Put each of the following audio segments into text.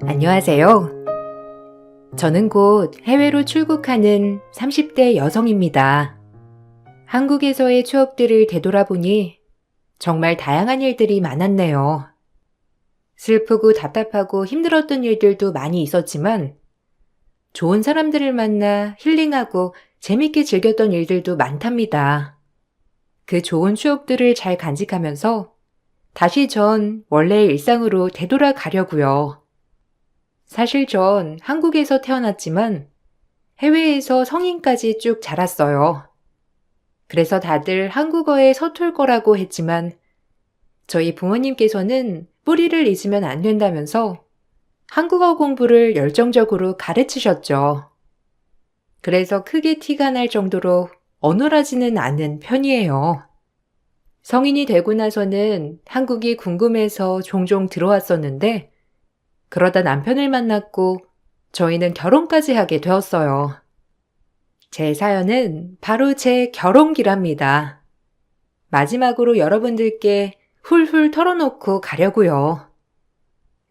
안녕하세요. 저는 곧 해외로 출국하는 30대 여성입니다. 한국에서의 추억들을 되돌아보니 정말 다양한 일들이 많았네요. 슬프고 답답하고 힘들었던 일들도 많이 있었지만 좋은 사람들을 만나 힐링하고 재밌게 즐겼던 일들도 많답니다. 그 좋은 추억들을 잘 간직하면서 다시 전 원래의 일상으로 되돌아가려고요. 사실 전 한국에서 태어났지만 해외에서 성인까지 쭉 자랐어요. 그래서 다들 한국어에 서툴 거라고 했지만 저희 부모님께서는 뿌리를 잊으면 안 된다면서 한국어 공부를 열정적으로 가르치셨죠. 그래서 크게 티가 날 정도로 어눌하지는 않은 편이에요. 성인이 되고 나서는 한국이 궁금해서 종종 들어왔었는데 그러다 남편을 만났고 저희는 결혼까지 하게 되었어요. 제 사연은 바로 제 결혼기랍니다. 마지막으로 여러분들께 훌훌 털어놓고 가려고요.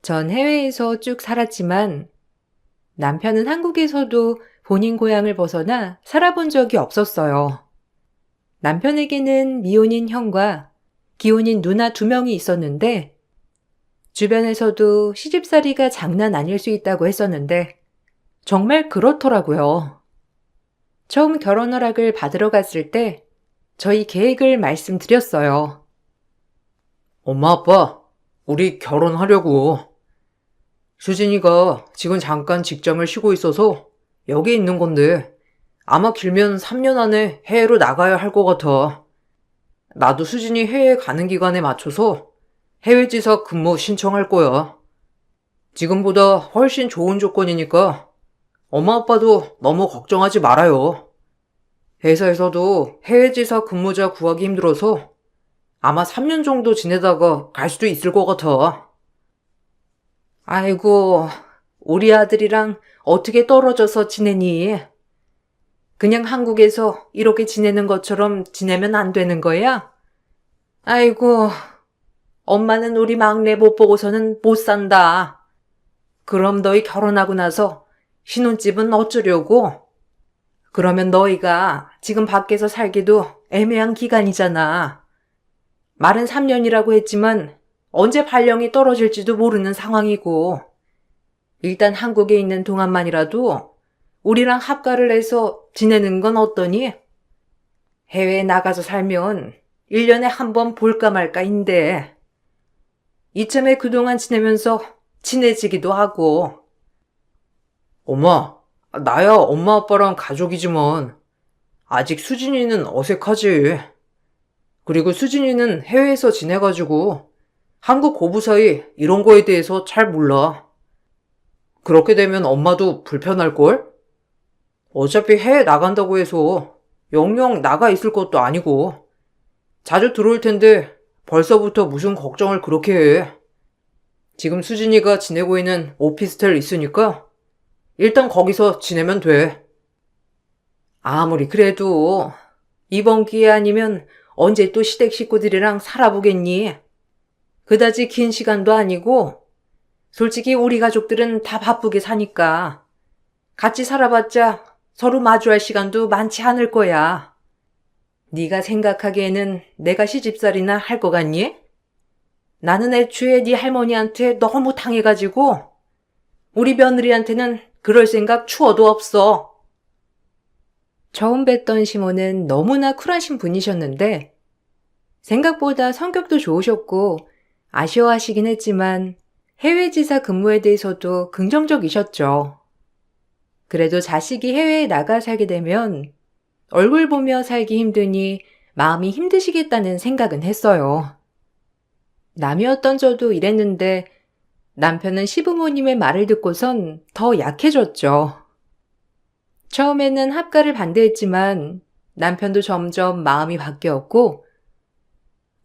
전 해외에서 쭉 살았지만 남편은 한국에서도 본인 고향을 벗어나 살아본 적이 없었어요. 남편에게는 미혼인 형과 기혼인 누나 2명이 있었는데 주변에서도 시집살이가 장난 아닐 수 있다고 했었는데 정말 그렇더라고요. 처음 결혼 허락을 받으러 갔을 때 저희 계획을 말씀드렸어요. 엄마, 아빠, 우리 결혼하려고. 수진이가 지금 잠깐 직장을 쉬고 있어서 여기 있는 건데 아마 길면 3년 안에 해외로 나가야 할 것 같아. 나도 수진이 해외 가는 기간에 맞춰서 해외 지사 근무 신청할 거야. 지금보다 훨씬 좋은 조건이니까 엄마, 아빠도 너무 걱정하지 말아요. 회사에서도 해외 지사 근무자 구하기 힘들어서 아마 3년 정도 지내다가 갈 수도 있을 것 같아. 아이고, 우리 아들이랑 어떻게 떨어져서 지내니? 그냥 한국에서 이렇게 지내는 것처럼 지내면 안 되는 거야? 아이고, 엄마는 우리 막내 못 보고서는 못 산다. 그럼 너희 결혼하고 나서 신혼집은 어쩌려고? 그러면 너희가 지금 밖에서 살기도 애매한 기간이잖아. 말은 3년이라고 했지만 언제 발령이 떨어질지도 모르는 상황이고 일단 한국에 있는 동안만이라도 우리랑 합가를 해서 지내는 건 어떠니? 해외에 나가서 살면 1년에 한 번 볼까 말까인데 이참에 그동안 지내면서 친해지기도 하고. 엄마, 나야 엄마 아빠랑 가족이지만 아직 수진이는 어색하지. 그리고 수진이는 해외에서 지내가지고 한국 고부 사이 이런 거에 대해서 잘 몰라. 그렇게 되면 엄마도 불편할걸? 어차피 해외 나간다고 해서 영영 나가 있을 것도 아니고 자주 들어올 텐데 벌써부터 무슨 걱정을 그렇게 해. 지금 수진이가 지내고 있는 오피스텔 있으니까 일단 거기서 지내면 돼. 아무리 그래도 이번 기회 아니면 언제 또 시댁 식구들이랑 살아보겠니? 그다지 긴 시간도 아니고 솔직히 우리 가족들은 다 바쁘게 사니까 같이 살아봤자 서로 마주할 시간도 많지 않을 거야. 네가 생각하기에는 내가 시집살이나 할 것 같니? 나는 애초에 네 할머니한테 너무 당해가지고 우리 며느리한테는 그럴 생각 추워도 없어. 처음 뵀던 시모는 너무나 쿨하신 분이셨는데 생각보다 성격도 좋으셨고 아쉬워하시긴 했지만 해외 지사 근무에 대해서도 긍정적이셨죠. 그래도 자식이 해외에 나가 살게 되면 얼굴 보며 살기 힘드니 마음이 힘드시겠다는 생각은 했어요. 남이었던 저도 이랬는데 남편은 시부모님의 말을 듣고선 더 약해졌죠. 처음에는 합가를 반대했지만 남편도 점점 마음이 바뀌었고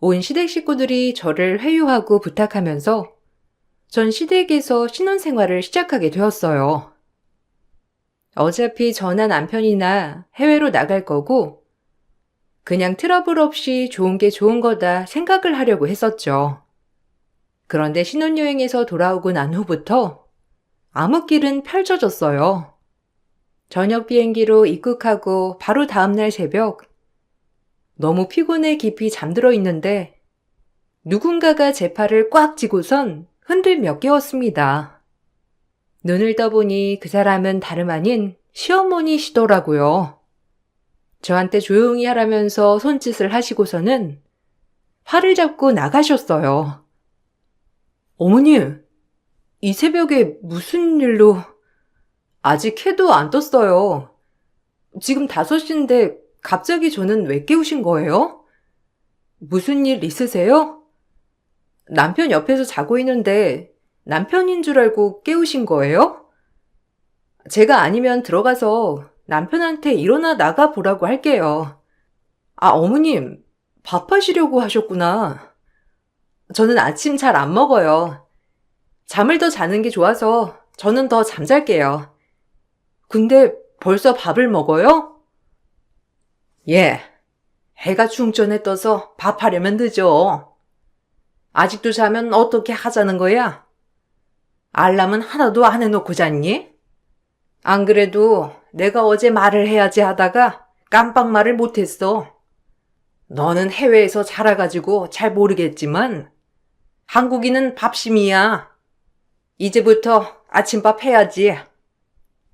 온 시댁 식구들이 저를 회유하고 부탁하면서 전 시댁에서 신혼생활을 시작하게 되었어요. 어차피 저나 남편이나 해외로 나갈 거고 그냥 트러블 없이 좋은 게 좋은 거다 생각을 하려고 했었죠. 그런데 신혼여행에서 돌아오고 난 후부터 암흑길은 펼쳐졌어요. 저녁 비행기로 입국하고 바로 다음날 새벽, 너무 피곤해 깊이 잠들어 있는데 누군가가 제 팔을 꽉 쥐고선 흔들며 깨웠습니다. 눈을 떠보니 그 사람은 다름 아닌 시어머니시더라고요. 저한테 조용히 하라면서 손짓을 하시고서는 팔을 잡고 나가셨어요. 어머님, 이 새벽에 무슨 일로? 아직 해도 안 떴어요. 지금 5시인데 갑자기 저는 왜 깨우신 거예요? 무슨 일 있으세요? 남편 옆에서 자고 있는데 남편인 줄 알고 깨우신 거예요? 제가 아니면 들어가서 남편한테 일어나 나가 보라고 할게요. 아, 어머님, 밥하시려고 하셨구나. 저는 아침 잘 안 먹어요. 잠을 더 자는 게 좋아서 저는 더 잠잘게요. 근데 벌써 밥을 먹어요? 예, 해가 중천에 떠서 밥하려면 늦어. 아직도 자면 어떻게 하자는 거야? 알람은 하나도 안 해놓고 잤니? 안 그래도 내가 어제 말을 해야지 하다가 깜빡 말을 못했어. 너는 해외에서 자라가지고 잘 모르겠지만 한국인은 밥심이야. 이제부터 아침밥 해야지.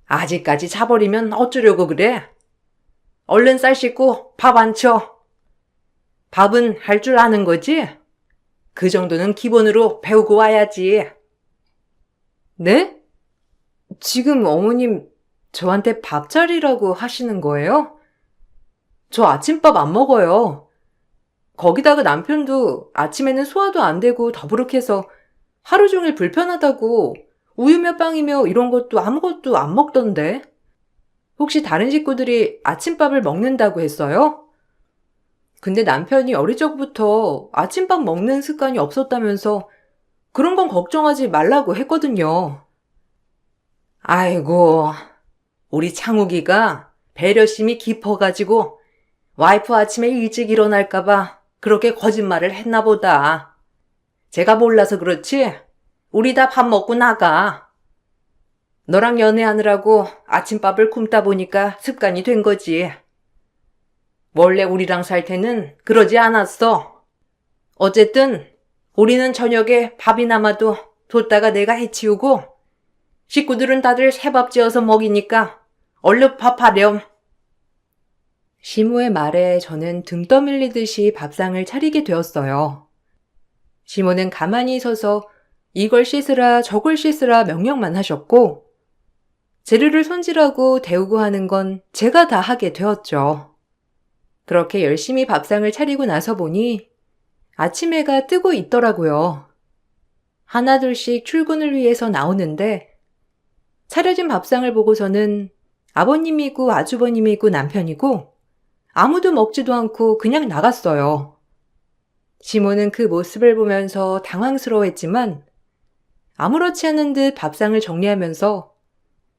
아직까지 자버리면 어쩌려고 그래? 얼른 쌀 씻고 밥 안 쳐. 밥은 할 줄 아는 거지? 그 정도는 기본으로 배우고 와야지. 네? 지금 어머님 저한테 밥 차리라고 하시는 거예요? 저 아침밥 안 먹어요. 거기다가 남편도 아침에는 소화도 안 되고 더부룩해서 하루 종일 불편하다고 우유며 빵이며 이런 것도 아무것도 안 먹던데. 혹시 다른 식구들이 아침밥을 먹는다고 했어요? 근데 남편이 어릴 적부터 아침밥 먹는 습관이 없었다면서 그런 건 걱정하지 말라고 했거든요. 아이고, 우리 창욱이가 배려심이 깊어가지고 와이프 아침에 일찍 일어날까봐 그렇게 거짓말을 했나 보다. 제가 몰라서 그렇지? 우리 다 밥 먹고 나가. 너랑 연애하느라고 아침밥을 굶다 보니까 습관이 된 거지. 원래 우리랑 살 때는 그러지 않았어. 어쨌든 우리는 저녁에 밥이 남아도 뒀다가 내가 해치우고 식구들은 다들 새밥 지어서 먹이니까 얼른 밥하렴. 시모의 말에 저는 등 떠밀리듯이 밥상을 차리게 되었어요. 시모는 가만히 서서 이걸 씻으라 저걸 씻으라 명령만 하셨고 재료를 손질하고 데우고 하는 건 제가 다 하게 되었죠. 그렇게 열심히 밥상을 차리고 나서 보니 아침 해가 뜨고 있더라고요. 하나둘씩 출근을 위해서 나오는데 차려진 밥상을 보고서는 아버님이고 아주버님이고 남편이고 아무도 먹지도 않고 그냥 나갔어요. 시모는 그 모습을 보면서 당황스러워했지만 아무렇지 않은 듯 밥상을 정리하면서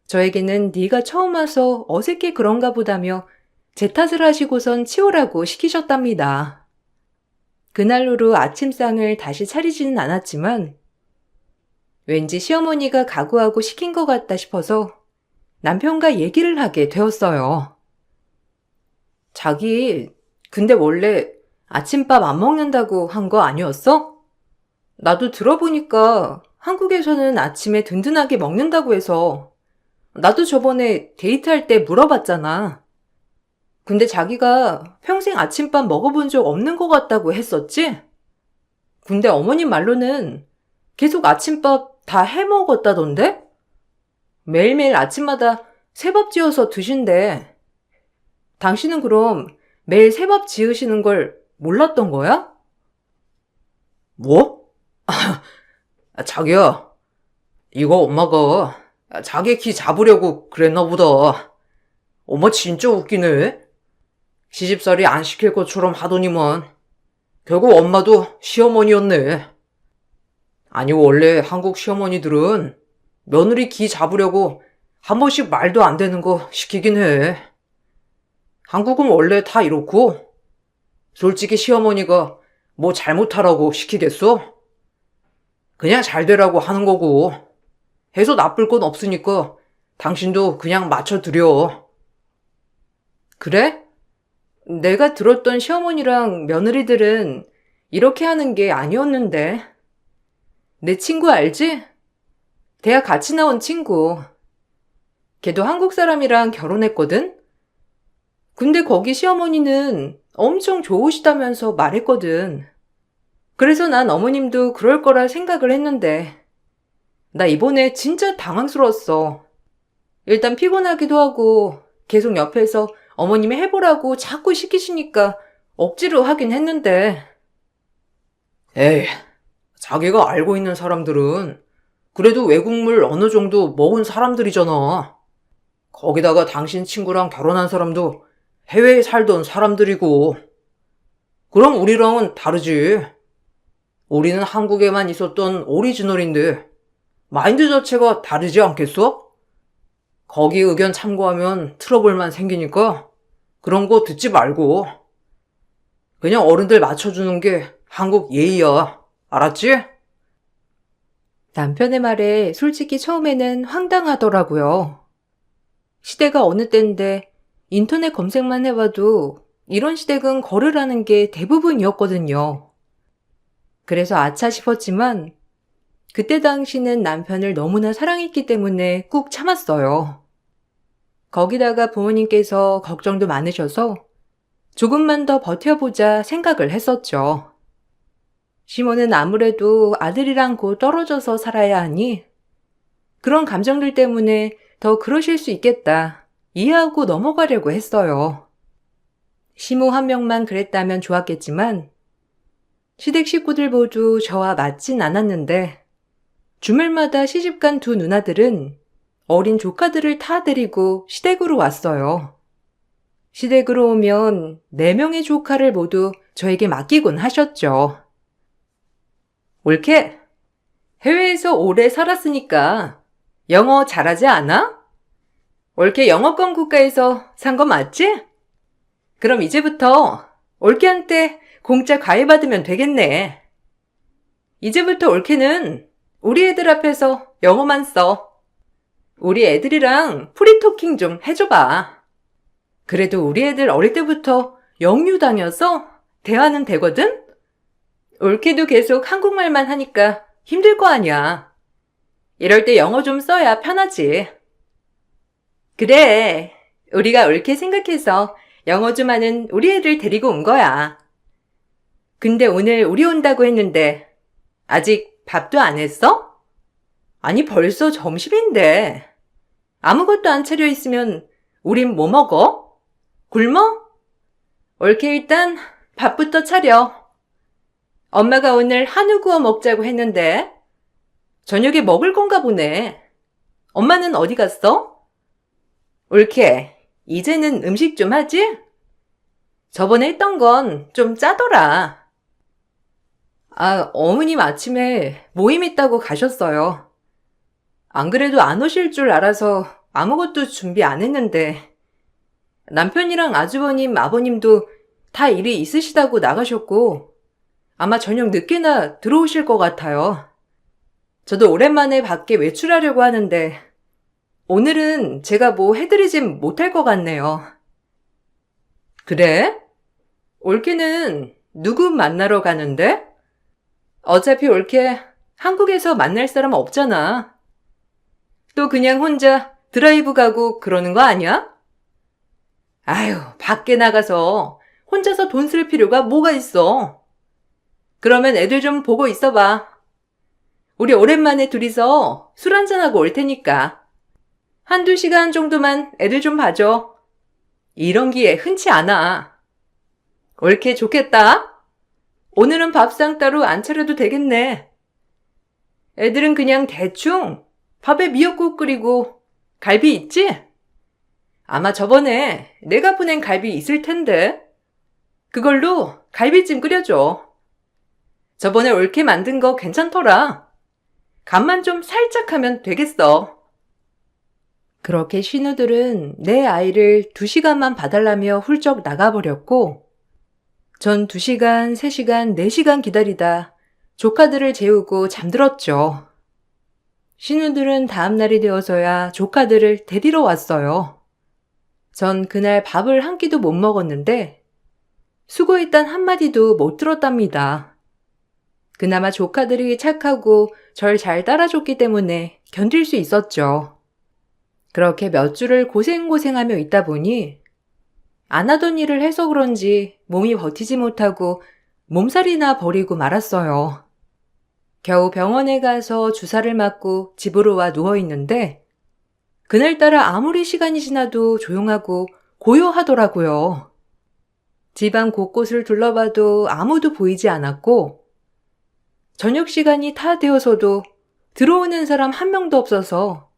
저에게는 네가 처음 와서 어색해 그런가 보다며 제 탓을 하시고선 치우라고 시키셨답니다. 그날로로 아침상을 다시 차리지는 않았지만 왠지 시어머니가 각오하고 시킨 것 같다 싶어서 남편과 얘기를 하게 되었어요. 자기, 근데 원래 아침밥 안 먹는다고 한 거 아니었어? 나도 들어보니까 한국에서는 아침에 든든하게 먹는다고 해서 나도 저번에 데이트할 때 물어봤잖아. 근데 자기가 평생 아침밥 먹어본 적 없는 것 같다고 했었지? 근데 어머님 말로는 계속 아침밥 다 해 먹었다던데? 매일매일 아침마다 새밥 지어서 드신대. 당신은 그럼 매일 새밥 지으시는 걸 몰랐던 거야? 뭐? 자기야, 이거 엄마가 자기 키 잡으려고 그랬나 보다. 엄마 진짜 웃기네. 시집살이 안 시킬 것처럼 하더니만 결국 엄마도 시어머니였네. 아니 원래 한국 시어머니들은 며느리 기 잡으려고 한 번씩 말도 안 되는 거 시키긴 해. 한국은 원래 다 이렇고 솔직히 시어머니가 뭐 잘못하라고 시키겠어? 그냥 잘 되라고 하는 거고 해서 나쁠 건 없으니까 당신도 그냥 맞춰드려. 그래? 내가 들었던 시어머니랑 며느리들은 이렇게 하는 게 아니었는데. 내 친구 알지? 대학 같이 나온 친구. 걔도 한국 사람이랑 결혼했거든? 근데 거기 시어머니는 엄청 좋으시다면서 말했거든. 그래서 난 어머님도 그럴 거라 생각을 했는데 나 이번에 진짜 당황스러웠어. 일단 피곤하기도 하고 계속 옆에서 어머님이 해보라고 자꾸 시키시니까 억지로 하긴 했는데. 에이, 자기가 알고 있는 사람들은 그래도 외국물 어느 정도 먹은 사람들이잖아. 거기다가 당신 친구랑 결혼한 사람도 해외에 살던 사람들이고. 그럼 우리랑은 다르지. 우리는 한국에만 있었던 오리지널인데 마인드 자체가 다르지 않겠어? 거기 의견 참고하면 트러블만 생기니까 그런 거 듣지 말고 그냥 어른들 맞춰주는 게 한국 예의야. 알았지? 남편의 말에 솔직히 처음에는 황당하더라고요. 시대가 어느 때인데 인터넷 검색만 해봐도 이런 시댁은 거르라는 게 대부분이었거든요. 그래서 아차 싶었지만 그때 당시는 남편을 너무나 사랑했기 때문에 꾹 참았어요. 거기다가 부모님께서 걱정도 많으셔서 조금만 더 버텨보자 생각을 했었죠. 시모는 아무래도 아들이랑 곧 떨어져서 살아야 하니 그런 감정들 때문에 더 그러실 수 있겠다 이해하고 넘어가려고 했어요. 시모 한 명만 그랬다면 좋았겠지만 시댁 식구들 모두 저와 맞진 않았는데 주말마다 시집간 두 누나들은 어린 조카들을 다 데리고 시댁으로 왔어요. 시댁으로 오면 4명의 조카를 모두 저에게 맡기곤 하셨죠. 올케, 해외에서 오래 살았으니까 영어 잘하지 않아? 올케 영어권 국가에서 산 거 맞지? 그럼 이제부터 올케한테 공짜 과외 받으면 되겠네. 이제부터 올케는 우리 애들 앞에서 영어만 써. 우리 애들이랑 프리토킹 좀 해줘봐. 그래도 우리 애들 어릴 때부터 영유 다녀서 대화는 되거든? 올케도 계속 한국말만 하니까 힘들 거 아니야. 이럴 때 영어 좀 써야 편하지. 그래, 우리가 올케 생각해서 영어 좀 하는 우리 애들 데리고 온 거야. 근데 오늘 우리 온다고 했는데 아직 밥도 안 했어? 아니 벌써 점심인데. 아무것도 안 차려 있으면 우린 뭐 먹어? 굶어? 올케 일단 밥부터 차려. 엄마가 오늘 한우 구워 먹자고 했는데 저녁에 먹을 건가 보네. 엄마는 어디 갔어? 올케, 이제는 음식 좀 하지? 저번에 했던 건 좀 짜더라. 아, 어머님 아침에 모임 있다고 가셨어요. 안 그래도 안 오실 줄 알아서 아무것도 준비 안 했는데 남편이랑 아주버님, 아버님도 다 일이 있으시다고 나가셨고 아마 저녁 늦게나 들어오실 것 같아요. 저도 오랜만에 밖에 외출하려고 하는데 오늘은 제가 뭐 해드리진 못할 것 같네요. 그래? 올케는 누구 만나러 가는데? 어차피 올케 한국에서 만날 사람 없잖아. 또 그냥 혼자 드라이브 가고 그러는 거 아니야? 아유, 밖에 나가서 혼자서 돈 쓸 필요가 뭐가 있어. 그러면 애들 좀 보고 있어봐. 우리 오랜만에 둘이서 술 한잔하고 올 테니까. 1~2시간 정도만 애들 좀 봐줘. 이런 기회 흔치 않아. 올케 좋겠다. 오늘은 밥상 따로 안 차려도 되겠네. 애들은 그냥 대충 밥에 미역국 끓이고 갈비 있지? 아마 저번에 내가 보낸 갈비 있을 텐데 그걸로 갈비찜 끓여줘. 저번에 올케 만든 거 괜찮더라. 간만 좀 살짝 하면 되겠어. 그렇게 신우들은 내 아이를 2시간만 봐달라며 훌쩍 나가버렸고 전 2시간, 3시간, 4시간 기다리다 조카들을 재우고 잠들었죠. 신우들은 다음 날이 되어서야 조카들을 데리러 왔어요. 전 그날 밥을 한 끼도 못 먹었는데 수고했단 한마디도 못 들었답니다. 그나마 조카들이 착하고 절 잘 따라줬기 때문에 견딜 수 있었죠. 그렇게 몇 주를 고생고생하며 있다 보니 안 하던 일을 해서 그런지 몸이 버티지 못하고 몸살이나 버리고 말았어요. 겨우 병원에 가서 주사를 맞고 집으로 와 누워있는데 그날따라 아무리 시간이 지나도 조용하고 고요하더라고요. 집안 곳곳을 둘러봐도 아무도 보이지 않았고 저녁 시간이 다 되어서도 들어오는 사람 한 명도 없어서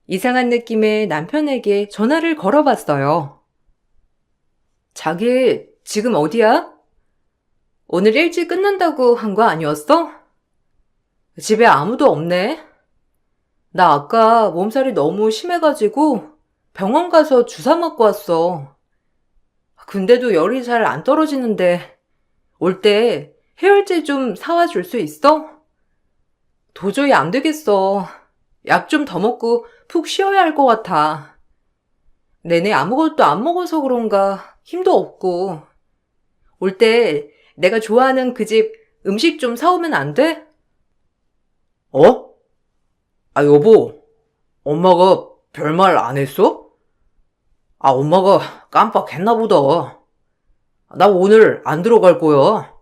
이상한 느낌에 남편에게 전화를 걸어봤어요. 자기, 지금 어디야? 오늘 일찍 끝난다고 한 거 아니었어? 집에 아무도 없네. 나 아까 몸살이 너무 심해가지고 병원 가서 주사 맞고 왔어. 근데도 열이 잘 안 떨어지는데 올 때 해열제 좀 사와 줄 수 있어? 도저히 안 되겠어. 약 좀 더 먹고 푹 쉬어야 할 것 같아. 내내 아무것도 안 먹어서 그런가 힘도 없고. 올 때 내가 좋아하는 그 집 음식 좀 사오면 안 돼? 어? 아, 여보. 엄마가 별말 안 했어? 아, 엄마가 깜빡했나 보다. 나 오늘 안 들어갈 거야.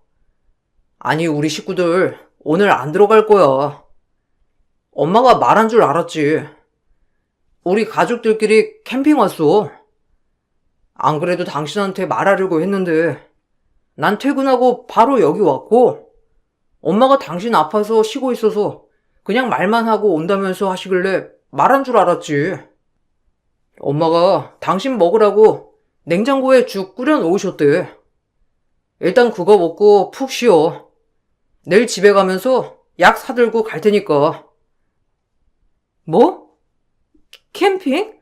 아니, 우리 식구들 오늘 안 들어갈 거야. 엄마가 말한 줄 알았지. 우리 가족들끼리 캠핑 왔어. 안 그래도 당신한테 말하려고 했는데 난 퇴근하고 바로 여기 왔고 엄마가 당신 아파서 쉬고 있어서 그냥 말만 하고 온다면서 하시길래 말한 줄 알았지. 엄마가 당신 먹으라고 냉장고에 죽 끓여 놓으셨대. 일단 그거 먹고 푹 쉬어. 내일 집에 가면서 약 사들고 갈 테니까. 뭐? 캠핑?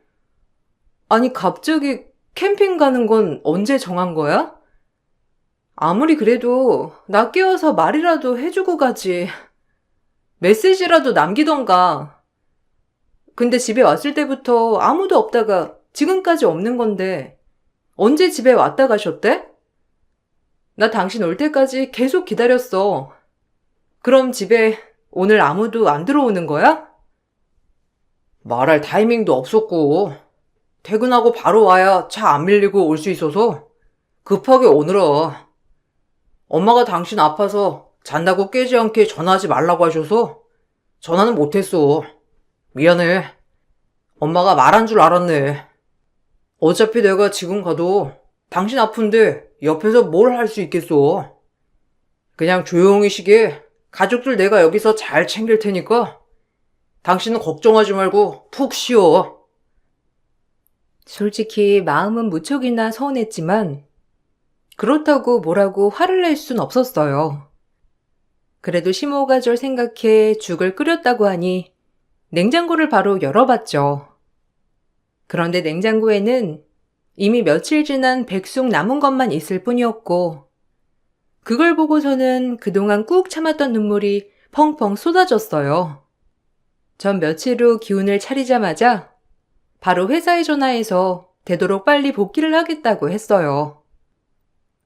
아니, 갑자기 캠핑 가는 건 언제 정한 거야? 아무리 그래도 나 깨워서 말이라도 해주고 가지. 메시지라도 남기던가. 근데 집에 왔을 때부터 아무도 없다가 지금까지 없는 건데 언제 집에 왔다 가셨대? 나 당신 올 때까지 계속 기다렸어. 그럼 집에 오늘 아무도 안 들어오는 거야? 말할 타이밍도 없었고 퇴근하고 바로 와야 차 안 밀리고 올 수 있어서 급하게 오느라. 엄마가 당신 아파서 잔다고 깨지 않게 전화하지 말라고 하셔서 전화는 못했어. 미안해. 엄마가 말한 줄 알았네. 어차피 내가 지금 가도 당신 아픈데 옆에서 뭘 할 수 있겠어. 그냥 조용히 쉬게 가족들 내가 여기서 잘 챙길 테니까 당신은 걱정하지 말고 푹 쉬어. 솔직히 마음은 무척이나 서운했지만 그렇다고 뭐라고 화를 낼 순 없었어요. 그래도 시모가 절 생각해 죽을 끓였다고 하니 냉장고를 바로 열어봤죠. 그런데 냉장고에는 이미 며칠 지난 백숙 남은 것만 있을 뿐이었고 그걸 보고서는 그동안 꾹 참았던 눈물이 펑펑 쏟아졌어요. 전 며칠 후 기운을 차리자마자 바로 회사에 전화해서 되도록 빨리 복귀를 하겠다고 했어요.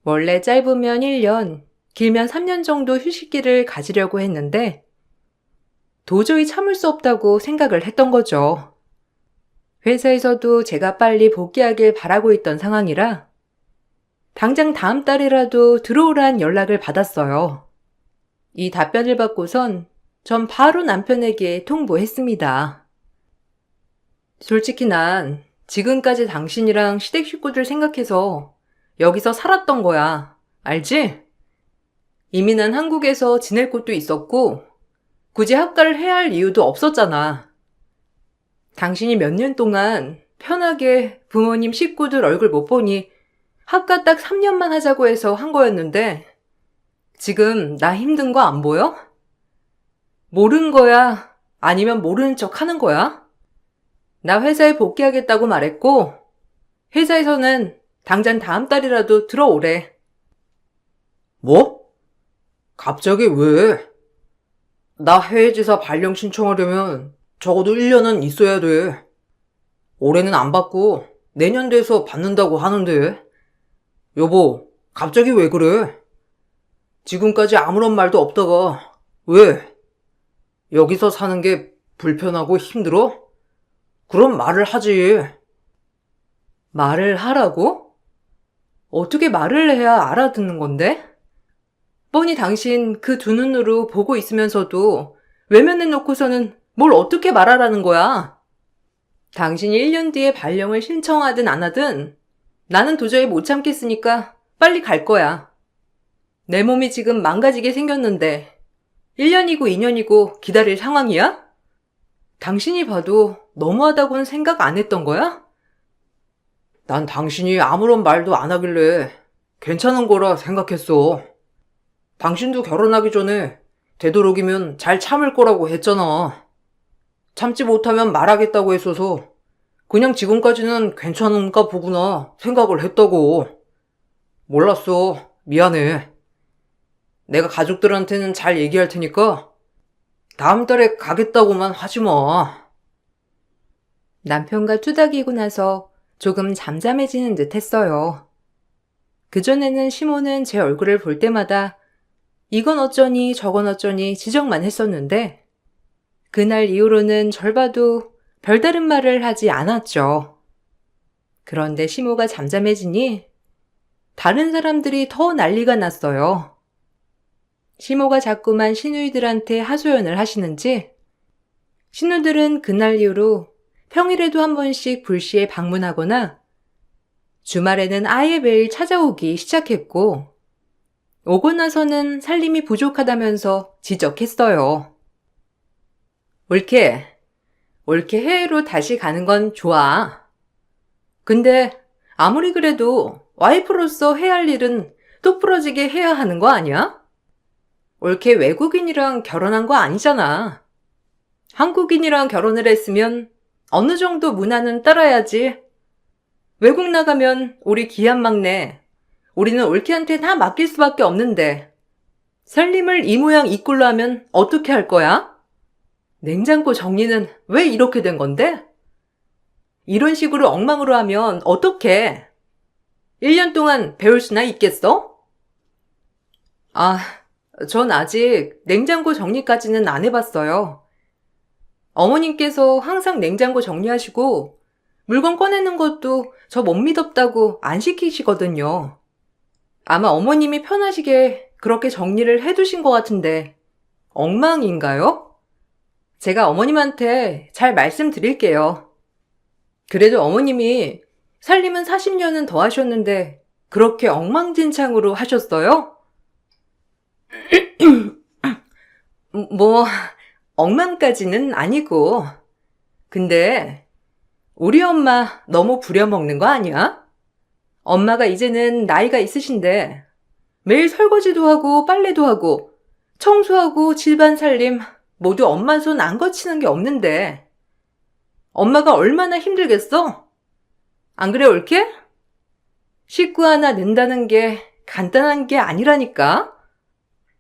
원래 짧으면 1년, 길면 3년 정도 휴식기를 가지려고 했는데 도저히 참을 수 없다고 생각을 했던 거죠. 회사에서도 제가 빨리 복귀하길 바라고 있던 상황이라 당장 다음 달이라도 들어오란 연락을 받았어요. 이 답변을 받고선 전 바로 남편에게 통보했습니다. 솔직히 난 지금까지 당신이랑 시댁 식구들 생각해서 여기서 살았던 거야. 알지? 이미 난 한국에서 지낼 곳도 있었고 굳이 학가를 해야 할 이유도 없었잖아. 당신이 몇 년 동안 편하게 부모님 식구들 얼굴 못 보니 학가 딱 3년만 하자고 해서 한 거였는데 지금 나 힘든 거 안 보여? 모르는 거야? 아니면 모르는 척 하는 거야? 나 회사에 복귀하겠다고 말했고 회사에서는 당장 다음 달이라도 들어오래. 뭐? 갑자기 왜? 나 해외지사 발령 신청하려면 적어도 1년은 있어야 돼. 올해는 안 받고 내년 돼서 받는다고 하는데. 여보, 갑자기 왜 그래? 지금까지 아무런 말도 없다가 왜? 여기서 사는 게 불편하고 힘들어? 그럼 말을 하지. 말을 하라고? 어떻게 말을 해야 알아듣는 건데? 뻔히 당신 그 두 눈으로 보고 있으면서도 외면해놓고서는 뭘 어떻게 말하라는 거야? 당신이 1년 뒤에 발령을 신청하든 안 하든 나는 도저히 못 참겠으니까 빨리 갈 거야. 내 몸이 지금 망가지게 생겼는데 1년이고 2년이고 기다릴 상황이야? 당신이 봐도 너무하다고는 생각 안 했던 거야? 난 당신이 아무런 말도 안 하길래 괜찮은 거라 생각했어. 당신도 결혼하기 전에 되도록이면 잘 참을 거라고 했잖아. 참지 못하면 말하겠다고 했어서 그냥 지금까지는 괜찮은가 보구나 생각을 했다고. 몰랐어. 미안해. 내가 가족들한테는 잘 얘기할 테니까 다음 달에 가겠다고만 하지 마. 남편과 투닥이고 나서 조금 잠잠해지는 듯 했어요. 그전에는 시모는 제 얼굴을 볼 때마다 이건 어쩌니 저건 어쩌니 지적만 했었는데 그날 이후로는 절 봐도 별다른 말을 하지 않았죠. 그런데 시모가 잠잠해지니 다른 사람들이 더 난리가 났어요. 시모가 자꾸만 시누이들한테 하소연을 하시는지 시누들은 그날 이후로 평일에도 한 번씩 불시에 방문하거나 주말에는 아예 매일 찾아오기 시작했고 오고 나서는 살림이 부족하다면서 지적했어요. 옳게 해외로 다시 가는 건 좋아. 근데 아무리 그래도 와이프로서 해야 할 일은 똑부러지게 해야 하는 거 아니야? 옳게 외국인이랑 결혼한 거 아니잖아. 한국인이랑 결혼을 했으면 어느 정도 문화는 따라야지. 외국 나가면 우리 귀한 막내, 우리는 올케한테 다 맡길 수밖에 없는데 살림을 이 모양 이 꼴로 하면 어떻게 할 거야? 냉장고 정리는 왜 이렇게 된 건데? 이런 식으로 엉망으로 하면 어떡해? 1년 동안 배울 수나 있겠어? 전 아직 냉장고 정리까지는 안 해봤어요. 어머님께서 항상 냉장고 정리하시고 물건 꺼내는 것도 저 못 믿었다고 안 시키시거든요. 아마 어머님이 편하시게 그렇게 정리를 해두신 것 같은데 엉망인가요? 제가 어머님한테 잘 말씀드릴게요. 그래도 어머님이 살림은 40년은 더 하셨는데 그렇게 엉망진창으로 하셨어요? 뭐 엉망까지는 아니고 근데 우리 엄마 너무 부려먹는 거 아니야? 엄마가 이제는 나이가 있으신데 매일 설거지도 하고 빨래도 하고 청소하고 집안 살림 모두 엄마 손 안 거치는 게 없는데 엄마가 얼마나 힘들겠어? 안 그래 옳게? 식구 하나 는다는 게 간단한 게 아니라니까?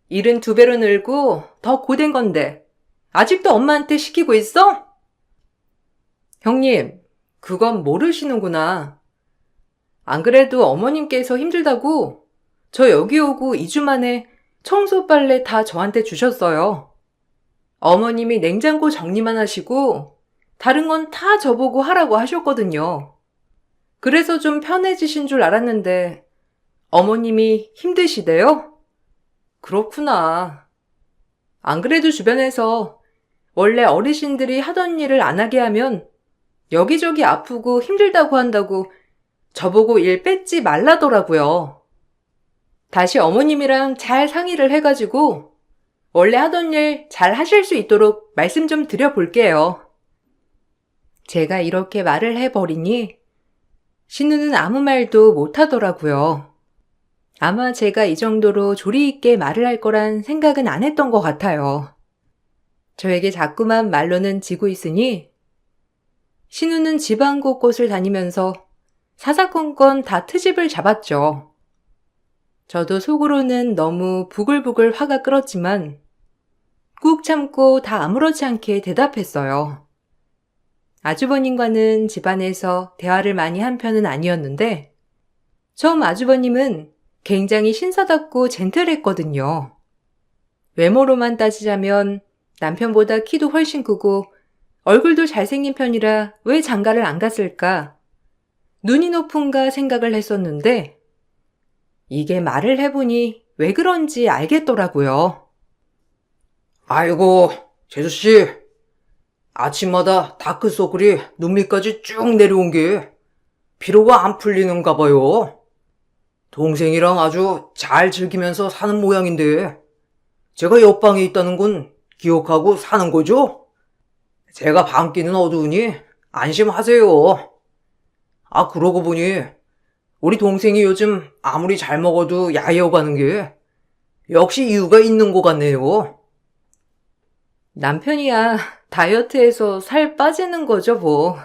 일은 2배로 늘고 더 고된 건데 아직도 엄마한테 시키고 있어? 형님, 그건 모르시는구나. 안 그래도 어머님께서 힘들다고 저 여기 오고 2주 만에 청소 빨래 다 저한테 주셨어요. 어머님이 냉장고 정리만 하시고 다른 건 다 저보고 하라고 하셨거든요. 그래서 좀 편해지신 줄 알았는데 어머님이 힘드시대요? 그렇구나. 안 그래도 주변에서 원래 어르신들이 하던 일을 안 하게 하면 여기저기 아프고 힘들다고 한다고 저보고 일 뺏지 말라더라고요. 다시 어머님이랑 잘 상의를 해가지고 원래 하던 일 잘 하실 수 있도록 말씀 좀 드려볼게요. 제가 이렇게 말을 해버리니 신우는 아무 말도 못하더라고요. 아마 제가 이 정도로 조리 있게 말을 할 거란 생각은 안 했던 것 같아요. 저에게 자꾸만 말로는 지고 있으니 신우는 집안 곳곳을 다니면서 사사건건 다 트집을 잡았죠. 저도 속으로는 너무 부글부글 화가 끓었지만 꾹 참고 다 아무렇지 않게 대답했어요. 아주버님과는 집안에서 대화를 많이 한 편은 아니었는데 처음 아주버님은 굉장히 신사답고 젠틀했거든요. 외모로만 따지자면 남편보다 키도 훨씬 크고 얼굴도 잘생긴 편이라 왜 장가를 안 갔을까? 눈이 높은가 생각을 했었는데 이게 말을 해보니 왜 그런지 알겠더라고요. 아이고, 재수씨. 아침마다 다크서클이 눈 밑까지 쭉 내려온 게 피로가 안 풀리는가 봐요. 동생이랑 아주 잘 즐기면서 사는 모양인데 제가 옆방에 있다는 건 기억하고 사는 거죠? 제가 밤길은 어두우니 안심하세요. 아, 그러고 보니 우리 동생이 요즘 아무리 잘 먹어도 야해어 가는 게 역시 이유가 있는 것 같네요. 남편이야 다이어트해서 살 빠지는 거죠 뭐.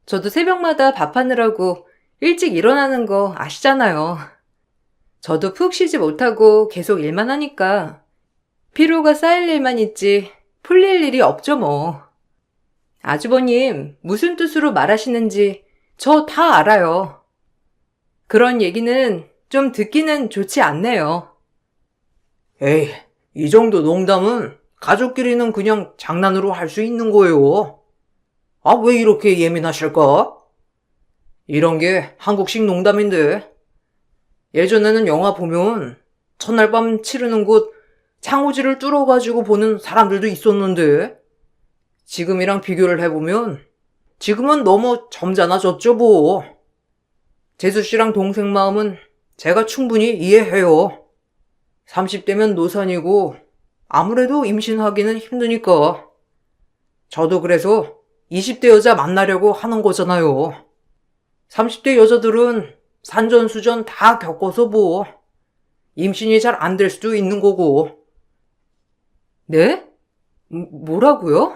저도 새벽마다 밥하느라고 일찍 일어나는 거 아시잖아요. 저도 푹 쉬지 못하고 계속 일만 하니까 피로가 쌓일 일만 있지 풀릴 일이 없죠 뭐. 아주버님 무슨 뜻으로 말하시는지 저 다 알아요. 그런 얘기는 좀 듣기는 좋지 않네요. 에이, 이 정도 농담은 가족끼리는 그냥 장난으로 할 수 있는 거예요. 아, 왜 이렇게 예민하실까? 이런 게 한국식 농담인데, 예전에는 영화 보면 첫날 밤 치르는 곳 창호지를 뚫어가지고 보는 사람들도 있었는데, 지금이랑 비교를 해보면 지금은 너무 점잖아졌죠 뭐. 재수씨랑 동생 마음은 제가 충분히 이해해요. 30대면 노산이고 아무래도 임신하기는 힘드니까. 저도 그래서 20대 여자 만나려고 하는 거잖아요. 30대 여자들은 산전수전 다 겪어서 뭐 임신이 잘 안 될 수도 있는 거고. 네? 뭐라고요?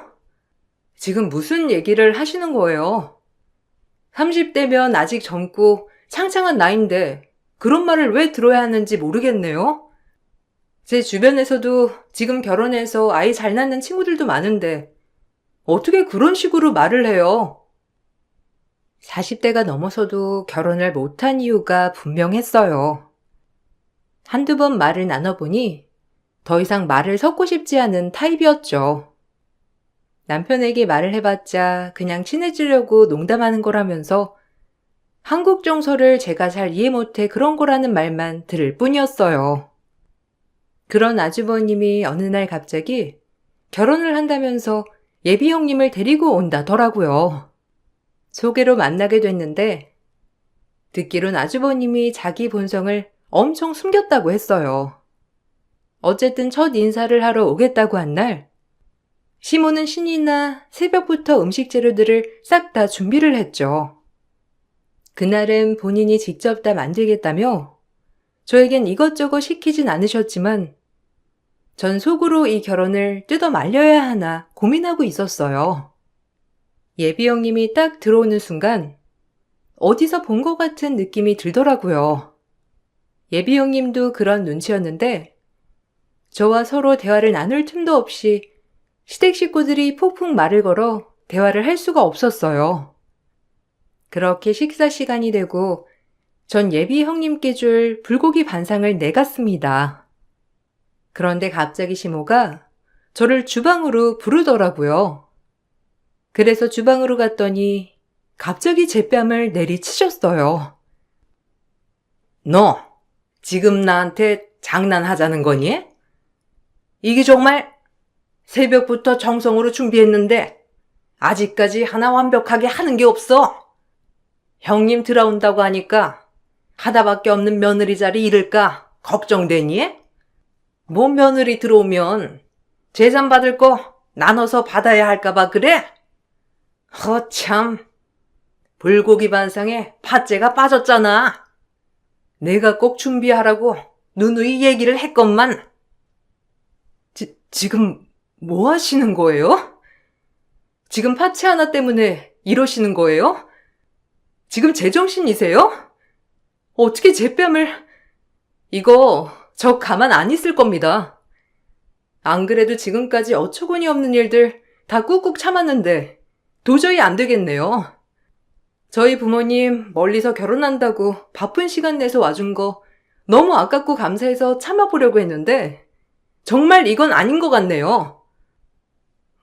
지금 무슨 얘기를 하시는 거예요? 30대면 아직 젊고 창창한 나이인데 그런 말을 왜 들어야 하는지 모르겠네요. 제 주변에서도 지금 결혼해서 아이 잘 낳는 친구들도 많은데 어떻게 그런 식으로 말을 해요? 40대가 넘어서도 결혼을 못한 이유가 분명했어요. 한두 번 말을 나눠보니 더 이상 말을 섞고 싶지 않은 타입이었죠. 남편에게 말을 해봤자 그냥 친해지려고 농담하는 거라면서 한국 정서를 제가 잘 이해 못해 그런 거라는 말만 들을 뿐이었어요. 그런 아주버님이 어느 날 갑자기 결혼을 한다면서 예비 형님을 데리고 온다더라고요. 소개로 만나게 됐는데 듣기론 아주버님이 자기 본성을 엄청 숨겼다고 했어요. 어쨌든 첫 인사를 하러 오겠다고 한 날 시모는 신이나 새벽부터 음식 재료들을 싹 다 준비를 했죠. 그날은 본인이 직접 다 만들겠다며 저에겐 이것저것 시키진 않으셨지만 전 속으로 이 결혼을 뜯어 말려야 하나 고민하고 있었어요. 예비 형님이 딱 들어오는 순간 어디서 본 것 같은 느낌이 들더라고요. 예비 형님도 그런 눈치였는데 저와 서로 대화를 나눌 틈도 없이 시댁 식구들이 폭풍 말을 걸어 대화를 할 수가 없었어요. 그렇게 식사 시간이 되고 전 예비 형님께 줄 불고기 반상을 내갔습니다. 그런데 갑자기 시모가 저를 주방으로 부르더라고요. 그래서 주방으로 갔더니 갑자기 제 뺨을 내리치셨어요. 너, 지금 나한테 장난하자는 거니? 이게 정말 새벽부터 정성으로 준비했는데 아직까지 하나 완벽하게 하는 게 없어. 형님 들어온다고 하니까 하다밖에 없는 며느리 자리 잃을까 걱정되니? 뭐 며느리 들어오면 재산 받을 거 나눠서 받아야 할까봐 그래? 허참, 불고기 반상에 팥째가 빠졌잖아. 내가 꼭 준비하라고 누누이 얘기를 했건만. 지금 뭐 하시는 거예요? 지금 파츠 하나 때문에 이러시는 거예요? 지금 제정신이세요? 어떻게 제 뺨을... 이거 저 가만 안 있을 겁니다. 안 그래도 지금까지 어처구니 없는 일들 다 꾹꾹 참았는데 도저히 안 되겠네요. 저희 부모님 멀리서 결혼한다고 바쁜 시간 내서 와준 거 너무 아깝고 감사해서 참아보려고 했는데 정말 이건 아닌 것 같네요.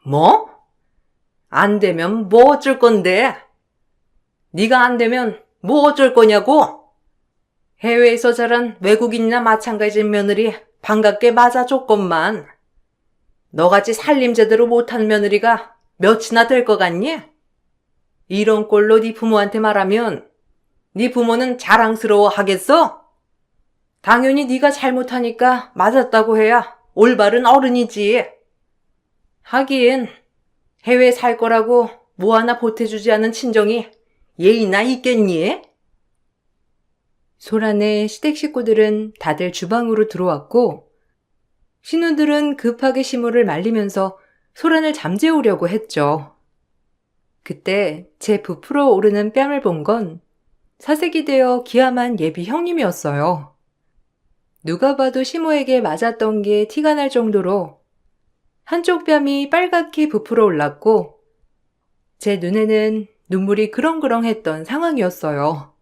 뭐? 안 되면 뭐 어쩔 건데? 네가 안 되면 뭐 어쩔 거냐고? 해외에서 자란 외국인이나 마찬가지인 며느리 반갑게 맞아줬건만 너같이 살림 제대로 못한 며느리가 몇이나 될 것 같니? 이런 꼴로 네 부모한테 말하면 네 부모는 자랑스러워 하겠어? 당연히 네가 잘못하니까 맞았다고 해야 올바른 어른이지. 하긴 해외 살 거라고 뭐 하나 보태주지 않은 친정이 예의나 있겠니? 소란에 시댁 식구들은 다들 주방으로 들어왔고 신우들은 급하게 시무를 말리면서 소란을 잠재우려고 했죠. 그때 제 부풀어 오르는 뺨을 본 건 사색이 되어 기함한 예비 형님이었어요. 누가 봐도 시모에게 맞았던 게 티가 날 정도로 한쪽 뺨이 빨갛게 부풀어 올랐고 제 눈에는 눈물이 그렁그렁했던 상황이었어요.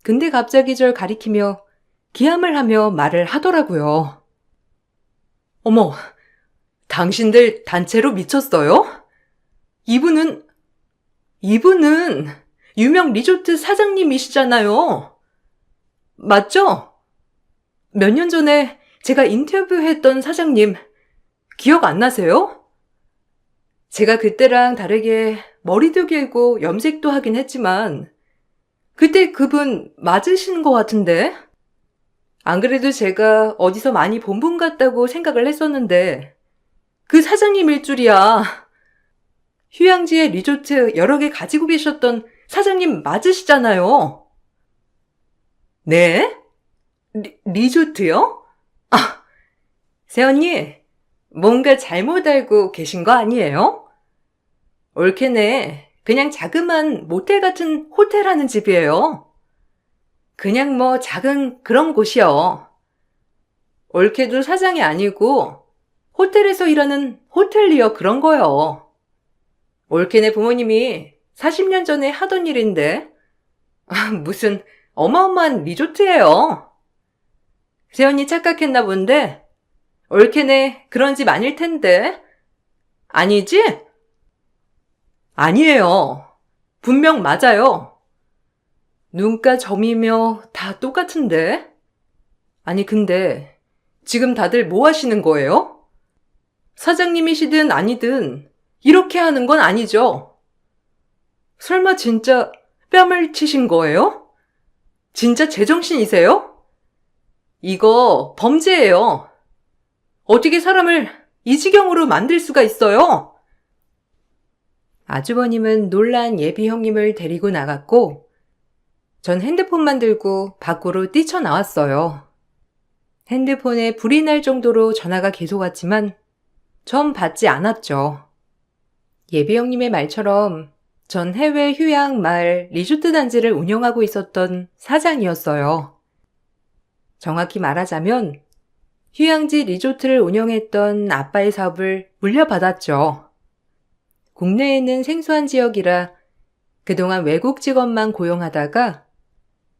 근데 갑자기 절 가리키며 기함을 하며 말을 하더라고요. 어머, 당신들 단체로 미쳤어요? 이분은 유명 리조트 사장님이시잖아요. 맞죠? 몇 년 전에 제가 인터뷰했던 사장님 기억 안 나세요? 제가 그때랑 다르게 머리도 길고 염색도 하긴 했지만 그때 그분 맞으시는 것 같은데? 안 그래도 제가 어디서 많이 본 분 같다고 생각을 했었는데 그 사장님일 줄이야. 휴양지에 리조트 여러 개 가지고 계셨던 사장님 맞으시잖아요. 네? 리조트요? 아, 새언니, 뭔가 잘못 알고 계신 거 아니에요? 옳게네. 그냥 자그만 모텔 같은 호텔 하는 집이에요. 그냥 뭐 작은 그런 곳이요. 옳게도 사장이 아니고 호텔에서 일하는 호텔리어 그런 거요. 옳게네 부모님이 40년 전에 하던 일인데 무슨 어마어마한 리조트예요. 새언니 착각했나 본데 옳게네 그런 집 아닐 텐데. 아니지? 아니에요. 분명 맞아요. 눈가 점이며 다 똑같은데? 아니 근데 지금 다들 뭐 하시는 거예요? 사장님이시든 아니든 이렇게 하는 건 아니죠. 설마 진짜 뺨을 치신 거예요? 진짜 제정신이세요? 이거 범죄예요. 어떻게 사람을 이 지경으로 만들 수가 있어요? 아주버님은 놀란 예비 형님을 데리고 나갔고 전 핸드폰만 들고 밖으로 뛰쳐나왔어요. 핸드폰에 불이 날 정도로 전화가 계속 왔지만 전 받지 않았죠. 예비 형님의 말처럼 전 해외 휴양 마을 리조트 단지를 운영하고 있었던 사장이었어요. 정확히 말하자면 휴양지 리조트를 운영했던 아빠의 사업을 물려받았죠. 국내에는 생소한 지역이라 그동안 외국 직원만 고용하다가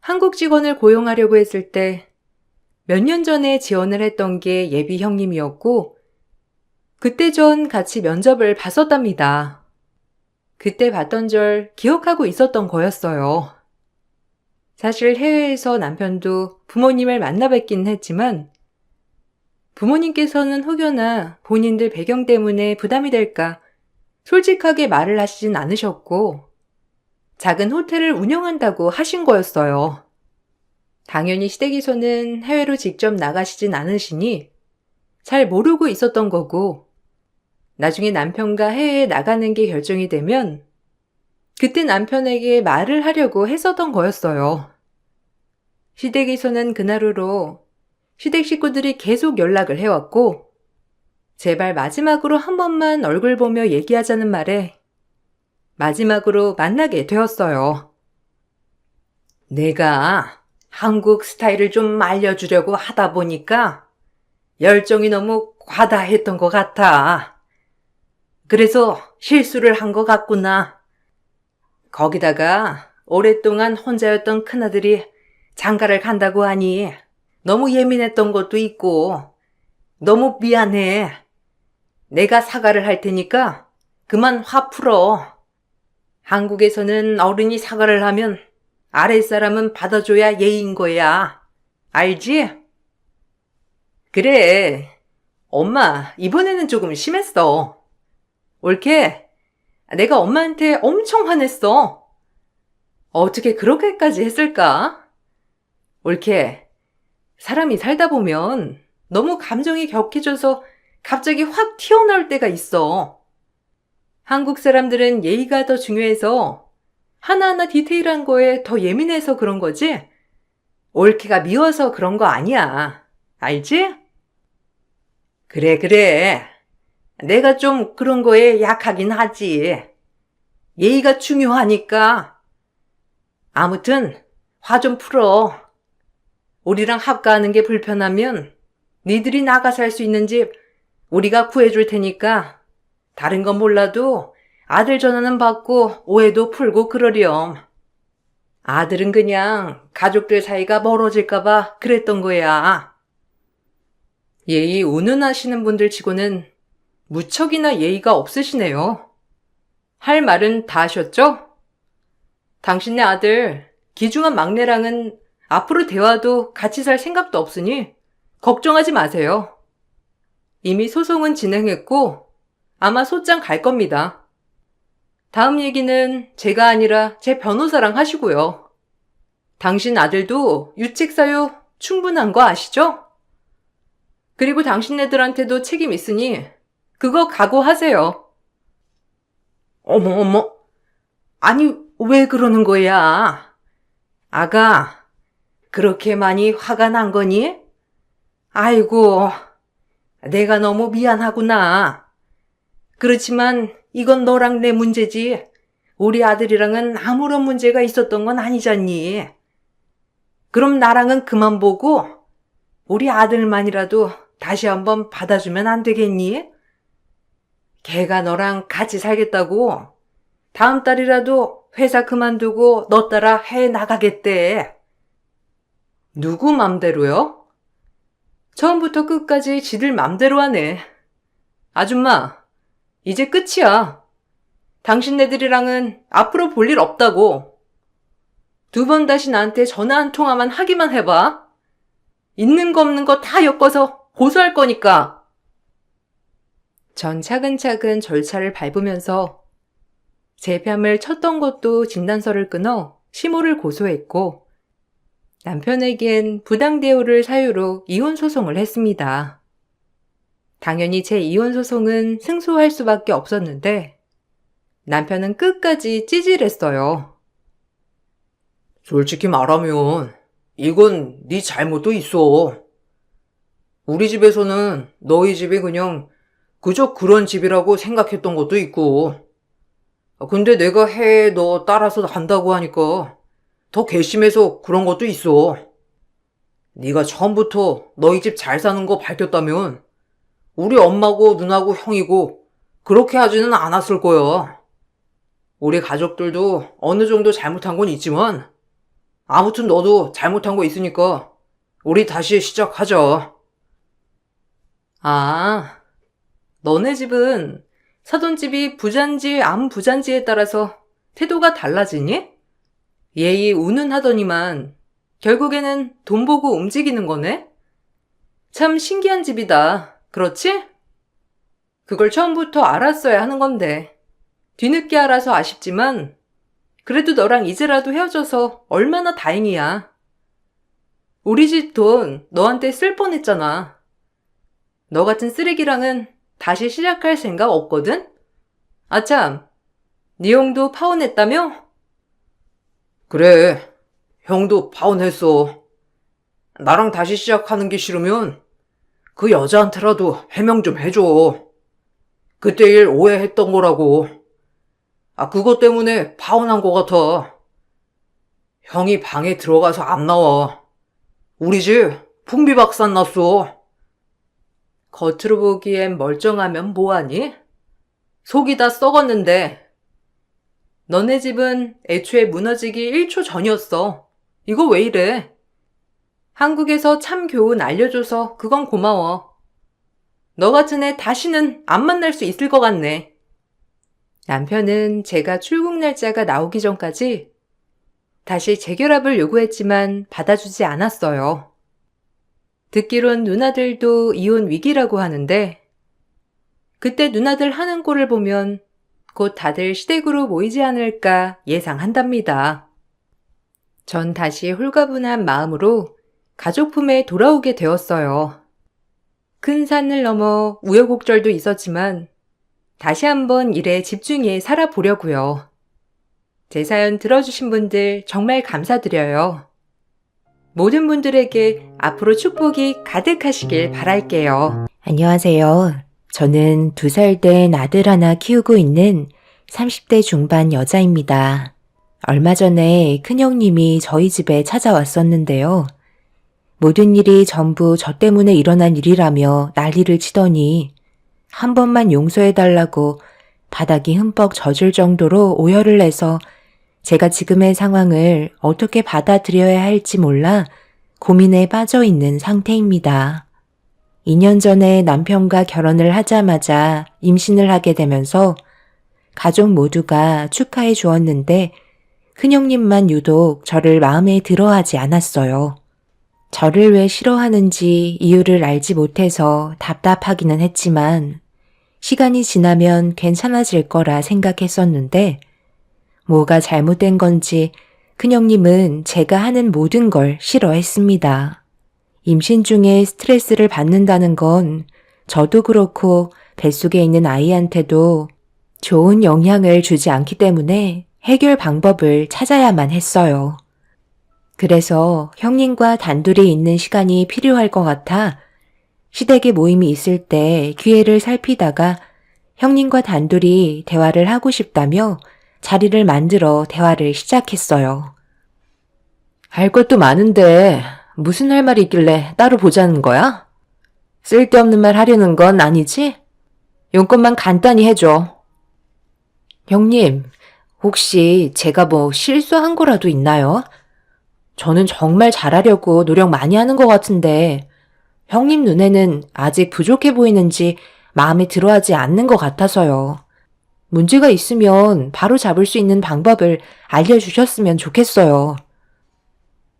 한국 직원을 고용하려고 했을 때 몇 년 전에 지원을 했던 게 예비 형님이었고 그때 전 같이 면접을 봤었답니다. 그때 봤던 절 기억하고 있었던 거였어요. 사실 해외에서 남편도 부모님을 만나 뵙긴 했지만 부모님께서는 혹여나 본인들 배경 때문에 부담이 될까 솔직하게 말을 하시진 않으셨고 작은 호텔을 운영한다고 하신 거였어요. 당연히 시댁에서는 해외로 직접 나가시진 않으시니 잘 모르고 있었던 거고 나중에 남편과 해외에 나가는 게 결정이 되면 그때 남편에게 말을 하려고 했었던 거였어요. 시댁에서는 그날로 시댁 식구들이 계속 연락을 해왔고 제발 마지막으로 한 번만 얼굴 보며 얘기하자는 말에 마지막으로 만나게 되었어요. 내가 한국 스타일을 좀 알려주려고 하다 보니까 열정이 너무 과다했던 것 같아. 그래서 실수를 한 것 같구나. 거기다가 오랫동안 혼자였던 큰아들이 장가를 간다고 하니 너무 예민했던 것도 있고 너무 미안해. 내가 사과를 할 테니까 그만 화 풀어. 한국에서는 어른이 사과를 하면 아랫사람은 받아줘야 예의인 거야. 알지? 그래. 엄마, 이번에는 조금 심했어. 옳게. 내가 엄마한테 엄청 화냈어. 어떻게 그렇게까지 했을까? 옳게. 사람이 살다 보면 너무 감정이 격해져서 갑자기 확 튀어나올 때가 있어. 한국 사람들은 예의가 더 중요해서 하나하나 디테일한 거에 더 예민해서 그런 거지? 옳게가 미워서 그런 거 아니야. 알지? 그래. 내가 좀 그런 거에 약하긴 하지. 예의가 중요하니까. 아무튼 화 좀 풀어. 우리랑 합가하는 게 불편하면 니들이 나가 살 수 있는 집 우리가 구해줄 테니까 다른 건 몰라도 아들 전화는 받고 오해도 풀고 그러렴. 아들은 그냥 가족들 사이가 멀어질까봐 그랬던 거야. 예의 운운하시는 분들 치고는 무척이나 예의가 없으시네요. 할 말은 다 하셨죠? 당신네 아들 기중한 막내랑은 앞으로 대화도 같이 살 생각도 없으니 걱정하지 마세요. 이미 소송은 진행했고 아마 소장 갈 겁니다. 다음 얘기는 제가 아니라 제 변호사랑 하시고요. 당신 아들도 유책사유 충분한 거 아시죠? 그리고 당신네들한테도 책임 있으니 그거 각오하세요. 어머. 아니, 왜 그러는 거야? 아가, 그렇게 많이 화가 난 거니? 아이고, 내가 너무 미안하구나. 그렇지만 이건 너랑 내 문제지. 우리 아들이랑은 아무런 문제가 있었던 건 아니잖니. 그럼 나랑은 그만 보고 우리 아들만이라도 다시 한번 받아주면 안 되겠니? 걔가 너랑 같이 살겠다고 다음 달이라도 회사 그만두고 너 따라 해외 나가겠대. 누구 맘대로요? 처음부터 끝까지 지들 맘대로 하네. 아줌마, 이제 끝이야. 당신네들이랑은 앞으로 볼 일 없다고. 2번 다시 나한테 전화 한 통화만 하기만 해봐. 있는 거 없는 거 다 엮어서 고소할 거니까. 전 차근차근 절차를 밟으면서 제 뺨을 쳤던 것도 진단서를 끊어 시모를 고소했고 남편에겐 부당대우를 사유로 이혼소송을 했습니다. 당연히 제 이혼소송은 승소할 수밖에 없었는데 남편은 끝까지 찌질했어요. 솔직히 말하면 이건 네 잘못도 있어. 우리 집에서는 너희 집이 그냥 그저 그런 집이라고 생각했던 것도 있고. 근데 내가 해외에 너 따라서 간다고 하니까 더 괘씸해서 그런 것도 있어. 네가 처음부터 너희 집 잘 사는 거 밝혔다면 우리 엄마고 누나고 형이고 그렇게 하지는 않았을 거야. 우리 가족들도 어느 정도 잘못한 건 있지만 아무튼 너도 잘못한 거 있으니까 우리 다시 시작하자. 아, 너네 집은 사돈 집이 부잔지 안 부잔지에 따라서 태도가 달라지니? 예의 운운하더니만 결국에는 돈 보고 움직이는 거네? 참 신기한 집이다. 그렇지? 그걸 처음부터 알았어야 하는 건데 뒤늦게 알아서 아쉽지만 그래도 너랑 이제라도 헤어져서 얼마나 다행이야. 우리 집 돈 너한테 쓸 뻔했잖아. 너 같은 쓰레기랑은 다시 시작할 생각 없거든? 아참, 네 형도 파혼했다며? 그래, 형도 파혼했어. 나랑 다시 시작하는 게 싫으면 그 여자한테라도 해명 좀 해줘. 그때 일 오해했던 거라고. 그것 때문에 파혼한 거 같아. 형이 방에 들어가서 안 나와. 우리 집 풍비박산 났어. 겉으로 보기엔 멀쩡하면 뭐하니? 속이 다 썩었는데. 너네 집은 애초에 무너지기 1초 전이었어. 이거 왜 이래? 한국에서 참 교훈 알려줘서 그건 고마워. 너 같은 애 다시는 안 만날 수 있을 것 같네. 남편은 제가 출국 날짜가 나오기 전까지 다시 재결합을 요구했지만 받아주지 않았어요. 듣기론 누나들도 이혼 위기라고 하는데 그때 누나들 하는 꼴을 보면 곧 다들 시댁으로 모이지 않을까 예상한답니다. 전 다시 홀가분한 마음으로 가족 품에 돌아오게 되었어요. 큰 산을 넘어 우여곡절도 있었지만 다시 한번 일에 집중해 살아보려고요. 제 사연 들어주신 분들 정말 감사드려요. 모든 분들에게 앞으로 축복이 가득하시길 바랄게요. 안녕하세요. 저는 2살 된 아들 하나 키우고 있는 30대 중반 여자입니다. 얼마 전에 큰형님이 저희 집에 찾아왔었는데요. 모든 일이 전부 저 때문에 일어난 일이라며 난리를 치더니 한 번만 용서해달라고 바닥이 흠뻑 젖을 정도로 오열을 내서 제가 지금의 상황을 어떻게 받아들여야 할지 몰라 고민에 빠져 있는 상태입니다. 2년 전에 남편과 결혼을 하자마자 임신을 하게 되면서 가족 모두가 축하해 주었는데 큰형님만 유독 저를 마음에 들어하지 않았어요. 저를 왜 싫어하는지 이유를 알지 못해서 답답하기는 했지만 시간이 지나면 괜찮아질 거라 생각했었는데 뭐가 잘못된 건지 큰형님은 제가 하는 모든 걸 싫어했습니다. 임신 중에 스트레스를 받는다는 건 저도 그렇고 뱃속에 있는 아이한테도 좋은 영향을 주지 않기 때문에 해결 방법을 찾아야만 했어요. 그래서 형님과 단둘이 있는 시간이 필요할 것 같아 시댁에 모임이 있을 때 기회를 살피다가 형님과 단둘이 대화를 하고 싶다며 자리를 만들어 대화를 시작했어요. 할 것도 많은데 무슨 할 말이 있길래 따로 보자는 거야? 쓸데없는 말 하려는 건 아니지? 용건만 간단히 해줘. 형님, 혹시 제가 뭐 실수한 거라도 있나요? 저는 정말 잘하려고 노력 많이 하는 것 같은데 형님 눈에는 아직 부족해 보이는지 마음에 들어하지 않는 것 같아서요. 문제가 있으면 바로 잡을 수 있는 방법을 알려주셨으면 좋겠어요.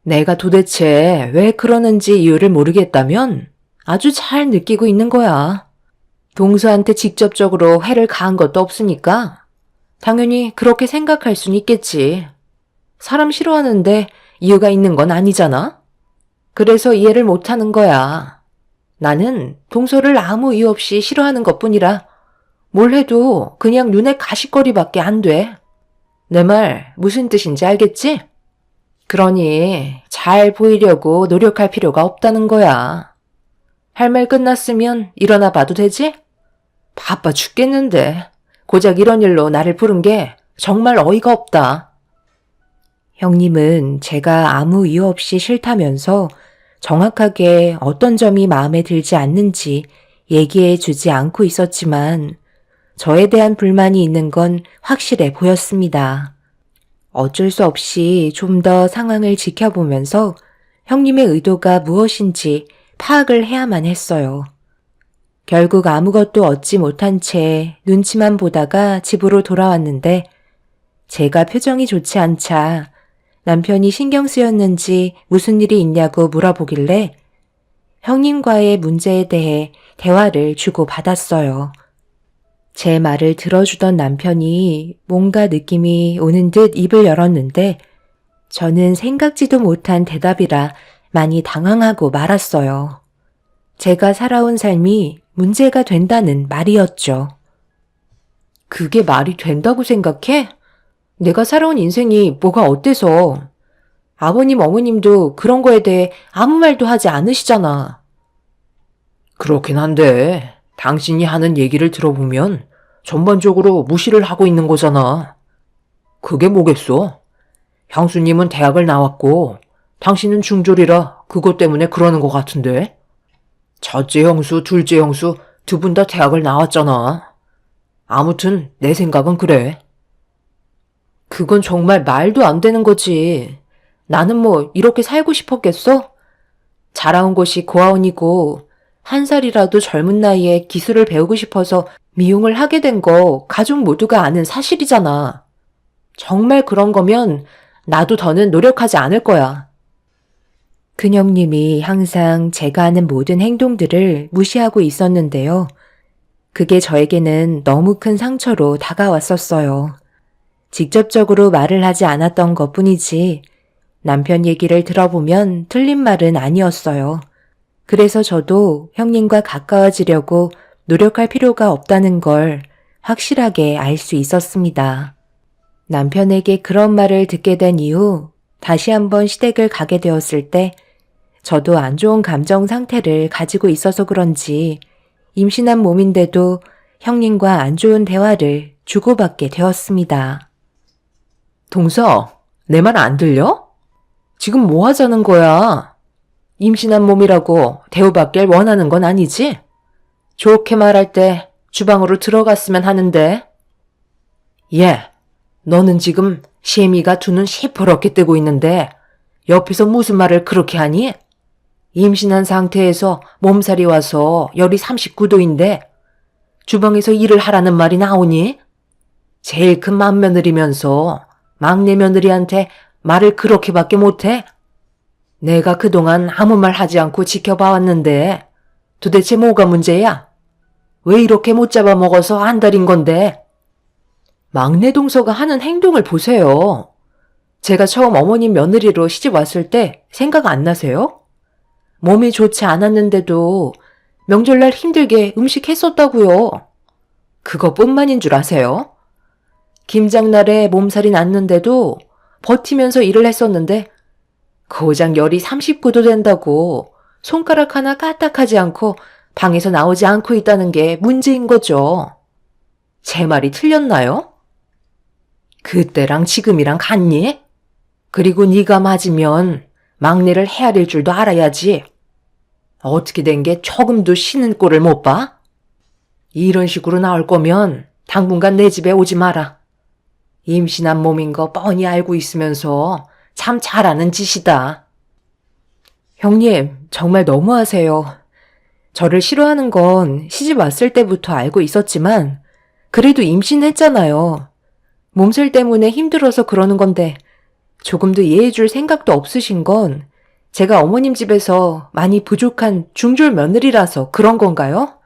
내가 도대체 왜 그러는지 이유를 모르겠다면 아주 잘 느끼고 있는 거야. 동서한테 직접적으로 해를 가한 것도 없으니까 당연히 그렇게 생각할 순 있겠지. 사람 싫어하는데 이유가 있는 건 아니잖아? 그래서 이해를 못하는 거야. 나는 동서를 아무 이유 없이 싫어하는 것뿐이라 뭘 해도 그냥 눈에 가시거리밖에 안 돼. 내 말 무슨 뜻인지 알겠지? 그러니 잘 보이려고 노력할 필요가 없다는 거야. 할 말 끝났으면 일어나 봐도 되지? 바빠 죽겠는데 고작 이런 일로 나를 부른 게 정말 어이가 없다. 형님은 제가 아무 이유 없이 싫다면서 정확하게 어떤 점이 마음에 들지 않는지 얘기해 주지 않고 있었지만 저에 대한 불만이 있는 건 확실해 보였습니다. 어쩔 수 없이 좀 더 상황을 지켜보면서 형님의 의도가 무엇인지 파악을 해야만 했어요. 결국 아무것도 얻지 못한 채 눈치만 보다가 집으로 돌아왔는데 제가 표정이 좋지 않자 남편이 신경 쓰였는지 무슨 일이 있냐고 물어보길래 형님과의 문제에 대해 대화를 주고받았어요. 제 말을 들어주던 남편이 뭔가 느낌이 오는 듯 입을 열었는데 저는 생각지도 못한 대답이라 많이 당황하고 말았어요. 제가 살아온 삶이 문제가 된다는 말이었죠. 그게 말이 된다고 생각해? 내가 살아온 인생이 뭐가 어때서? 아버님, 어머님도 그런 거에 대해 아무 말도 하지 않으시잖아. 그렇긴 한데 당신이 하는 얘기를 들어보면 전반적으로 무시를 하고 있는 거잖아. 그게 뭐겠어? 형수님은 대학을 나왔고 당신은 중졸이라 그것 때문에 그러는 것 같은데? 첫째 형수, 둘째 형수 두 분 다 대학을 나왔잖아. 아무튼 내 생각은 그래. 그건 정말 말도 안 되는 거지. 나는 뭐 이렇게 살고 싶었겠어? 자라온 곳이 고아원이고 1살이라도 젊은 나이에 기술을 배우고 싶어서 미용을 하게 된 거 가족 모두가 아는 사실이잖아. 정말 그런 거면 나도 더는 노력하지 않을 거야. 큰형님이 항상 제가 하는 모든 행동들을 무시하고 있었는데요. 그게 저에게는 너무 큰 상처로 다가왔었어요. 직접적으로 말을 하지 않았던 것뿐이지 남편 얘기를 들어보면 틀린 말은 아니었어요. 그래서 저도 형님과 가까워지려고 노력할 필요가 없다는 걸 확실하게 알 수 있었습니다. 남편에게 그런 말을 듣게 된 이후 다시 한번 시댁을 가게 되었을 때 저도 안 좋은 감정 상태를 가지고 있어서 그런지 임신한 몸인데도 형님과 안 좋은 대화를 주고받게 되었습니다. 동서, 내 말 안 들려? 지금 뭐 하자는 거야? 임신한 몸이라고 대우받길 원하는 건 아니지? 좋게 말할 때 주방으로 들어갔으면 하는데. 너는 지금 시애미가 두 눈 시퍼렇게 뜨고 있는데 옆에서 무슨 말을 그렇게 하니? 임신한 상태에서 몸살이 와서 열이 39도인데 주방에서 일을 하라는 말이 나오니? 제일 큰 맏며느리면서 막내 며느리한테 말을 그렇게밖에 못해? 내가 그동안 아무 말 하지 않고 지켜봐왔는데 도대체 뭐가 문제야? 왜 이렇게 못 잡아먹어서 안달인 건데? 막내 동서가 하는 행동을 보세요. 제가 처음 어머님 며느리로 시집 왔을 때 생각 안 나세요? 몸이 좋지 않았는데도 명절날 힘들게 음식 했었다고요. 그것뿐만인 줄 아세요? 김장날에 몸살이 났는데도 버티면서 일을 했었는데 고작 열이 39도 된다고 손가락 하나 까딱하지 않고 방에서 나오지 않고 있다는 게 문제인 거죠. 제 말이 틀렸나요? 그때랑 지금이랑 같니? 그리고 네가 맞으면 막내를 헤아릴 줄도 알아야지. 어떻게 된 게 조금도 쉬는 꼴을 못 봐? 이런 식으로 나올 거면 당분간 내 집에 오지 마라. 임신한 몸인 거 뻔히 알고 있으면서 참 잘하는 짓이다. 형님, 정말 너무하세요. 저를 싫어하는 건 시집 왔을 때부터 알고 있었지만 그래도 임신했잖아요. 몸살 때문에 힘들어서 그러는 건데 조금도 이해해줄 생각도 없으신 건 제가 어머님 집에서 많이 부족한 중졸 며느리라서 그런 건가요?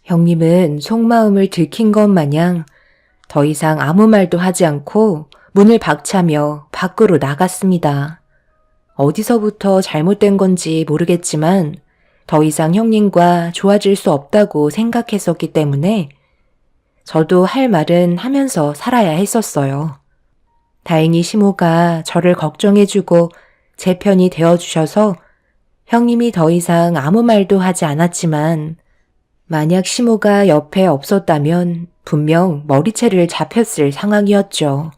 형님은 속마음을 들킨 것 마냥 더 이상 아무 말도 하지 않고 문을 박차며 밖으로 나갔습니다. 어디서부터 잘못된 건지 모르겠지만 더 이상 형님과 좋아질 수 없다고 생각했었기 때문에 저도 할 말은 하면서 살아야 했었어요. 다행히 시모가 저를 걱정해주고 제 편이 되어주셔서 형님이 더 이상 아무 말도 하지 않았지만 만약 시모가 옆에 없었다면 분명 머리채를 잡혔을 상황이었죠.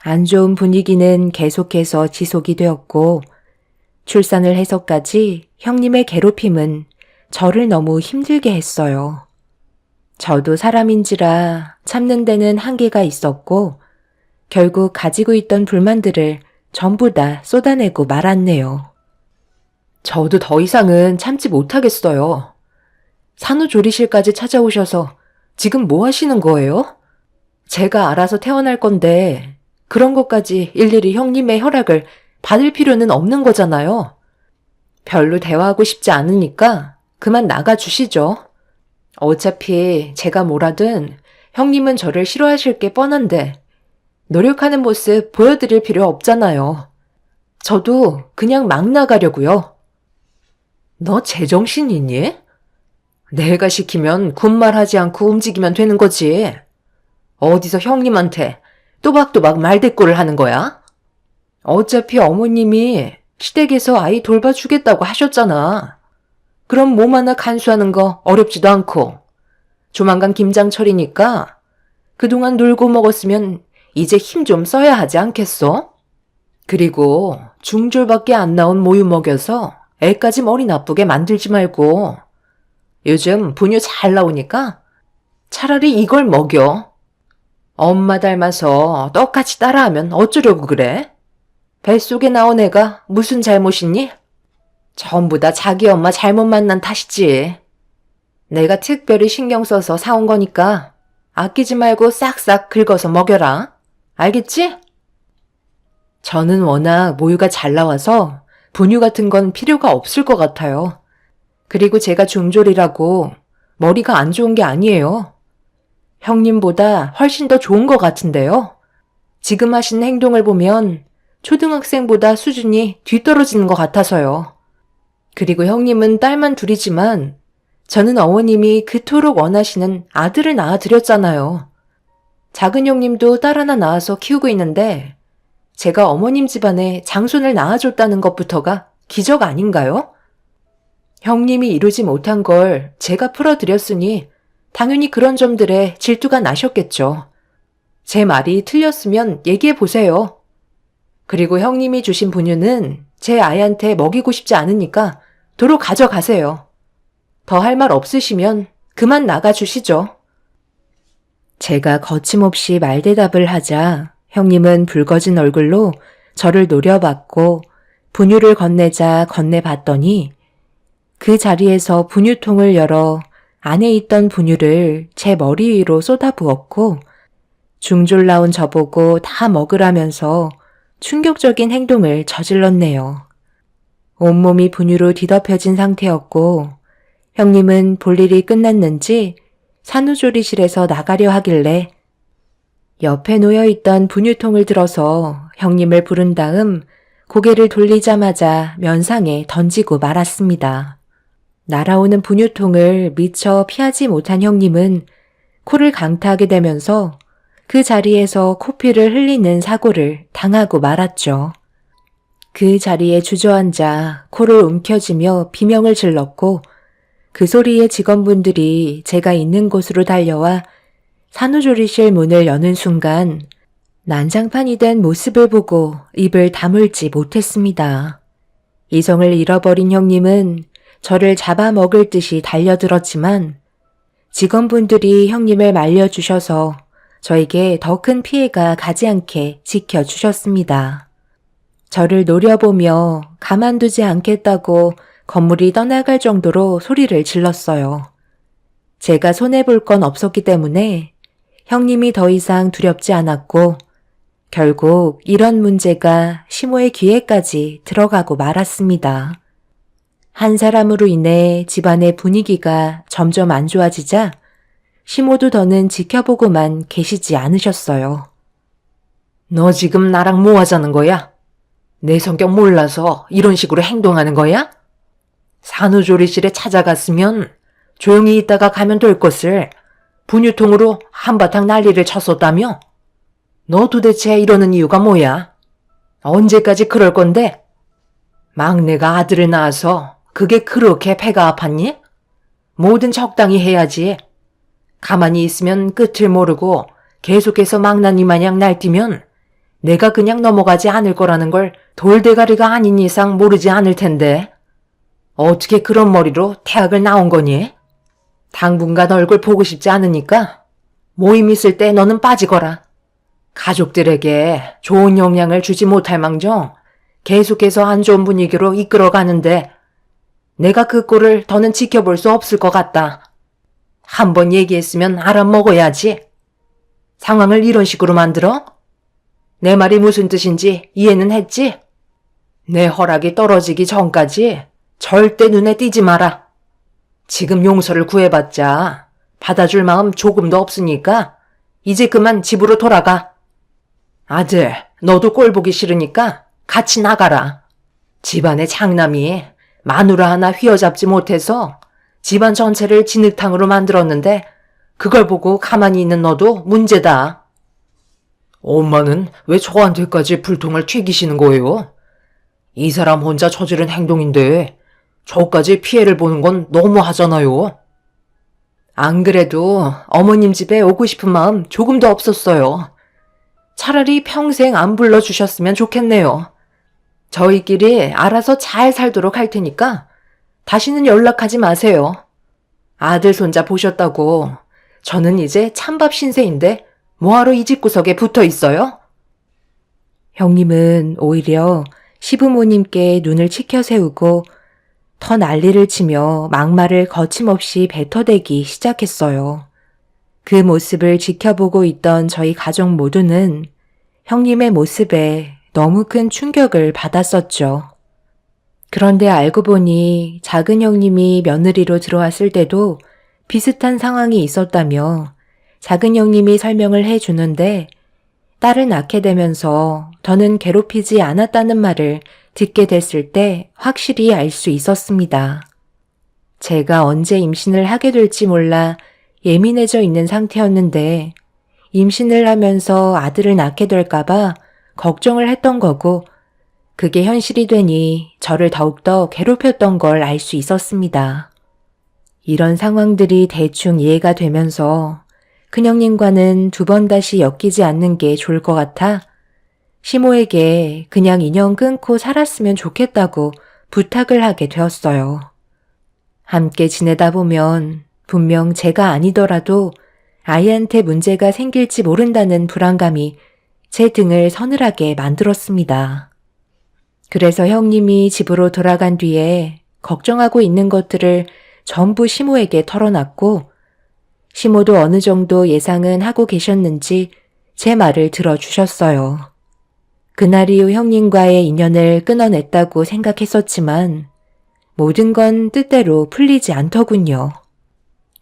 안 좋은 분위기는 계속해서 지속이 되었고 출산을 해서까지 형님의 괴롭힘은 저를 너무 힘들게 했어요. 저도 사람인지라 참는 데는 한계가 있었고 결국 가지고 있던 불만들을 전부 다 쏟아내고 말았네요. 저도 더 이상은 참지 못하겠어요. 산후조리실까지 찾아오셔서 지금 뭐 하시는 거예요? 제가 알아서 태어날 건데 그런 것까지 일일이 형님의 허락을 받을 필요는 없는 거잖아요. 별로 대화하고 싶지 않으니까 그만 나가주시죠. 어차피 제가 뭐라든 형님은 저를 싫어하실 게 뻔한데 노력하는 모습 보여드릴 필요 없잖아요. 저도 그냥 막 나가려고요. 너 제정신이니? 내가 시키면 군말하지 않고 움직이면 되는 거지. 어디서 형님한테 또박또박 말대꾸를 하는 거야? 어차피 어머님이 시댁에서 아이 돌봐주겠다고 하셨잖아. 그럼 몸 하나 간수하는 거 어렵지도 않고 조만간 김장철이니까 그동안 놀고 먹었으면 이제 힘 좀 써야 하지 않겠어? 그리고 중졸밖에 안 나온 모유 먹여서 애까지 머리 나쁘게 만들지 말고. 요즘 분유 잘 나오니까 차라리 이걸 먹여. 엄마 닮아서 똑같이 따라하면 어쩌려고 그래? 뱃속에 나온 애가 무슨 잘못이니? 전부 다 자기 엄마 잘못 만난 탓이지. 내가 특별히 신경 써서 사온 거니까 아끼지 말고 싹싹 긁어서 먹여라. 알겠지? 저는 워낙 모유가 잘 나와서 분유 같은 건 필요가 없을 것 같아요. 그리고 제가 중졸이라고 머리가 안 좋은 게 아니에요. 형님보다 훨씬 더 좋은 것 같은데요. 지금 하신 행동을 보면 초등학생보다 수준이 뒤떨어지는 것 같아서요. 그리고 형님은 딸만 둘이지만 저는 어머님이 그토록 원하시는 아들을 낳아드렸잖아요. 작은 형님도 딸 하나 낳아서 키우고 있는데 제가 어머님 집안에 장손을 낳아줬다는 것부터가 기적 아닌가요? 형님이 이루지 못한 걸 제가 풀어드렸으니 당연히 그런 점들에 질투가 나셨겠죠. 제 말이 틀렸으면 얘기해 보세요. 그리고 형님이 주신 분유는 제 아이한테 먹이고 싶지 않으니까 도로 가져가세요. 더 할 말 없으시면 그만 나가주시죠. 제가 거침없이 말대답을 하자 형님은 붉어진 얼굴로 저를 노려봤고 분유를 건네봤더니 그 자리에서 분유통을 열어 안에 있던 분유를 제 머리 위로 쏟아부었고 중졸 나온 저보고 다 먹으라면서 충격적인 행동을 저질렀네요. 온몸이 분유로 뒤덮여진 상태였고 형님은 볼일이 끝났는지 산후조리실에서 나가려 하길래 옆에 놓여있던 분유통을 들어서 형님을 부른 다음 고개를 돌리자마자 면상에 던지고 말았습니다. 날아오는 분유통을 미처 피하지 못한 형님은 코를 강타하게 되면서 그 자리에서 코피를 흘리는 사고를 당하고 말았죠. 그 자리에 주저앉아 코를 움켜쥐며 비명을 질렀고 그 소리에 직원분들이 제가 있는 곳으로 달려와 산후조리실 문을 여는 순간 난장판이 된 모습을 보고 입을 다물지 못했습니다. 이성을 잃어버린 형님은 저를 잡아먹을 듯이 달려들었지만 직원분들이 형님을 말려주셔서 저에게 더 큰 피해가 가지 않게 지켜주셨습니다. 저를 노려보며 가만두지 않겠다고 건물이 떠나갈 정도로 소리를 질렀어요. 제가 손해볼 건 없었기 때문에 형님이 더 이상 두렵지 않았고 결국 이런 문제가 시모의 귀에까지 들어가고 말았습니다. 한 사람으로 인해 집안의 분위기가 점점 안 좋아지자 시모도 더는 지켜보고만 계시지 않으셨어요. 너 지금 나랑 뭐 하자는 거야? 내 성격 몰라서 이런 식으로 행동하는 거야? 산후조리실에 찾아갔으면 조용히 있다가 가면 될 것을 분유통으로 한바탕 난리를 쳤었다며? 너 도대체 이러는 이유가 뭐야? 언제까지 그럴 건데? 막내가 아들을 낳아서 그게 그렇게 배가 아팠니? 뭐든 적당히 해야지. 가만히 있으면 끝을 모르고 계속해서 망나니 마냥 날뛰면 내가 그냥 넘어가지 않을 거라는 걸 돌대가리가 아닌 이상 모르지 않을 텐데. 어떻게 그런 머리로 대학을 나온 거니? 당분간 얼굴 보고 싶지 않으니까 모임 있을 때 너는 빠지거라. 가족들에게 좋은 영향을 주지 못할 망정 계속해서 안 좋은 분위기로 이끌어가는데 내가 그 꼴을 더는 지켜볼 수 없을 것 같다. 한번 얘기했으면 알아먹어야지. 상황을 이런 식으로 만들어? 내 말이 무슨 뜻인지 이해는 했지? 내 허락이 떨어지기 전까지 절대 눈에 띄지 마라. 지금 용서를 구해봤자 받아줄 마음 조금도 없으니까 이제 그만 집으로 돌아가. 아들, 너도 꼴 보기 싫으니까 같이 나가라. 집안의 장남이 마누라 하나 휘어잡지 못해서 집안 전체를 진흙탕으로 만들었는데 그걸 보고 가만히 있는 너도 문제다. 엄마는 왜 저한테까지 불통을 튀기시는 거예요? 이 사람 혼자 저지른 행동인데 저까지 피해를 보는 건 너무하잖아요. 안 그래도 어머님 집에 오고 싶은 마음 조금도 없었어요. 차라리 평생 안 불러주셨으면 좋겠네요. 저희끼리 알아서 잘 살도록 할 테니까 다시는 연락하지 마세요. 아들 손자 보셨다고 저는 이제 찬밥 신세인데 뭐하러 이 집구석에 붙어 있어요? 형님은 오히려 시부모님께 눈을 치켜 세우고 더 난리를 치며 막말을 거침없이 뱉어대기 시작했어요. 그 모습을 지켜보고 있던 저희 가족 모두는 형님의 모습에 너무 큰 충격을 받았었죠. 그런데 알고 보니 작은 형님이 며느리로 들어왔을 때도 비슷한 상황이 있었다며 작은 형님이 설명을 해주는데 딸을 낳게 되면서 더는 괴롭히지 않았다는 말을 듣게 됐을 때 확실히 알 수 있었습니다. 제가 언제 임신을 하게 될지 몰라 예민해져 있는 상태였는데 임신을 하면서 아들을 낳게 될까봐 걱정을 했던 거고 그게 현실이 되니 저를 더욱더 괴롭혔던 걸 알 수 있었습니다. 이런 상황들이 대충 이해가 되면서 큰형님과는 두 번 다시 엮이지 않는 게 좋을 것 같아 시모에게 그냥 인연 끊고 살았으면 좋겠다고 부탁을 하게 되었어요. 함께 지내다 보면 분명 제가 아니더라도 아이한테 문제가 생길지 모른다는 불안감이 제 등을 서늘하게 만들었습니다. 그래서 형님이 집으로 돌아간 뒤에 걱정하고 있는 것들을 전부 시모에게 털어놨고 시모도 어느 정도 예상은 하고 계셨는지 제 말을 들어주셨어요. 그날 이후 형님과의 인연을 끊어냈다고 생각했었지만 모든 건 뜻대로 풀리지 않더군요.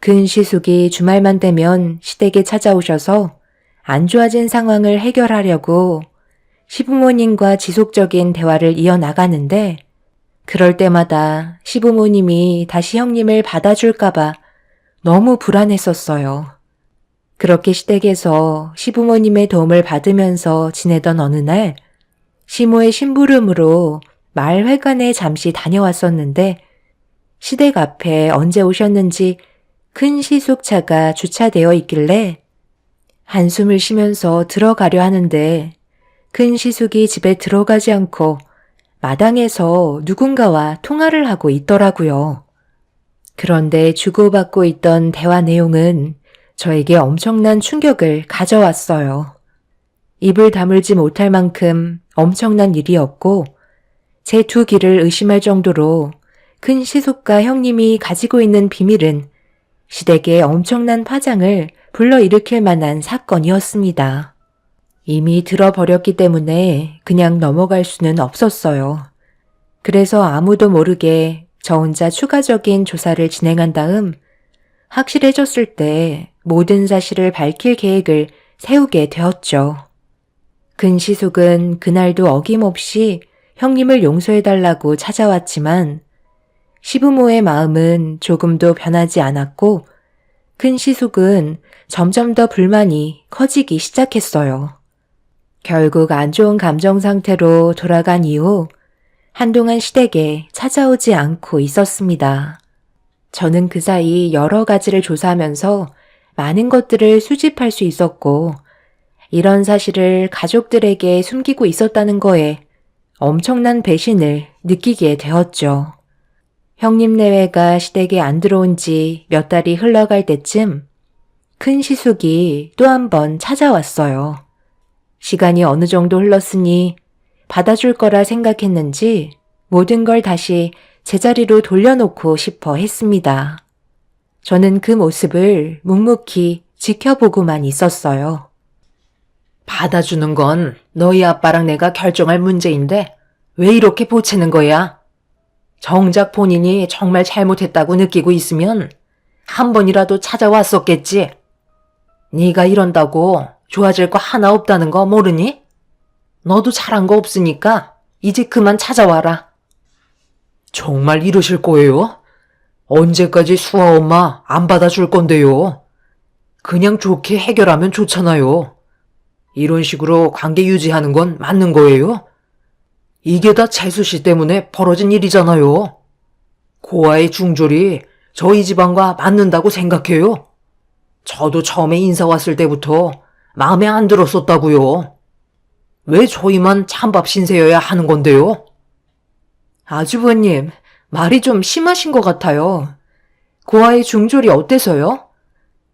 근시숙이 주말만 되면 시댁에 찾아오셔서 안 좋아진 상황을 해결하려고 시부모님과 지속적인 대화를 이어나가는데 그럴 때마다 시부모님이 다시 형님을 받아줄까봐 너무 불안했었어요. 그렇게 시댁에서 시부모님의 도움을 받으면서 지내던 어느 날 시모의 심부름으로 마을 회관에 잠시 다녀왔었는데 시댁 앞에 언제 오셨는지 큰 시숙차가 주차되어 있길래 한숨을 쉬면서 들어가려 하는데 큰 시숙이 집에 들어가지 않고 마당에서 누군가와 통화를 하고 있더라고요. 그런데 주고받고 있던 대화 내용은 저에게 엄청난 충격을 가져왔어요. 입을 다물지 못할 만큼 엄청난 일이었고 제 두 귀를 의심할 정도로 큰 시숙과 형님이 가지고 있는 비밀은 시댁에 엄청난 파장을 불러일으킬 만한 사건이었습니다. 이미 들어버렸기 때문에 그냥 넘어갈 수는 없었어요. 그래서 아무도 모르게 저 혼자 추가적인 조사를 진행한 다음 확실해졌을 때 모든 사실을 밝힐 계획을 세우게 되었죠. 근시숙은 그날도 어김없이 형님을 용서해달라고 찾아왔지만 시부모의 마음은 조금도 변하지 않았고 근시숙은 점점 더 불만이 커지기 시작했어요. 결국 안 좋은 감정 상태로 돌아간 이후 한동안 시댁에 찾아오지 않고 있었습니다. 저는 그 사이 여러 가지를 조사하면서 많은 것들을 수집할 수 있었고 이런 사실을 가족들에게 숨기고 있었다는 거에 엄청난 배신을 느끼게 되었죠. 형님 내외가 시댁에 안 들어온 지 몇 달이 흘러갈 때쯤 큰 시숙이 또 한 번 찾아왔어요. 시간이 어느 정도 흘렀으니 받아줄 거라 생각했는지 모든 걸 다시 제자리로 돌려놓고 싶어 했습니다. 저는 그 모습을 묵묵히 지켜보고만 있었어요. 받아주는 건 너희 아빠랑 내가 결정할 문제인데 왜 이렇게 보채는 거야? 정작 본인이 정말 잘못했다고 느끼고 있으면 한 번이라도 찾아왔었겠지. 네가 이런다고 좋아질 거 하나 없다는 거 모르니? 너도 잘한 거 없으니까 이제 그만 찾아와라. 정말 이러실 거예요? 언제까지 수아 엄마 안 받아줄 건데요? 그냥 좋게 해결하면 좋잖아요. 이런 식으로 관계 유지하는 건 맞는 거예요? 이게 다 재수 씨 때문에 벌어진 일이잖아요. 고아의 중졸이 저희 집안과 맞는다고 생각해요? 저도 처음에 인사 왔을 때부터 마음에 안 들었었다고요. 왜 저희만 찬밥 신세여야 하는 건데요? 아주버님, 말이 좀 심하신 것 같아요. 고아의 중졸이 어때서요?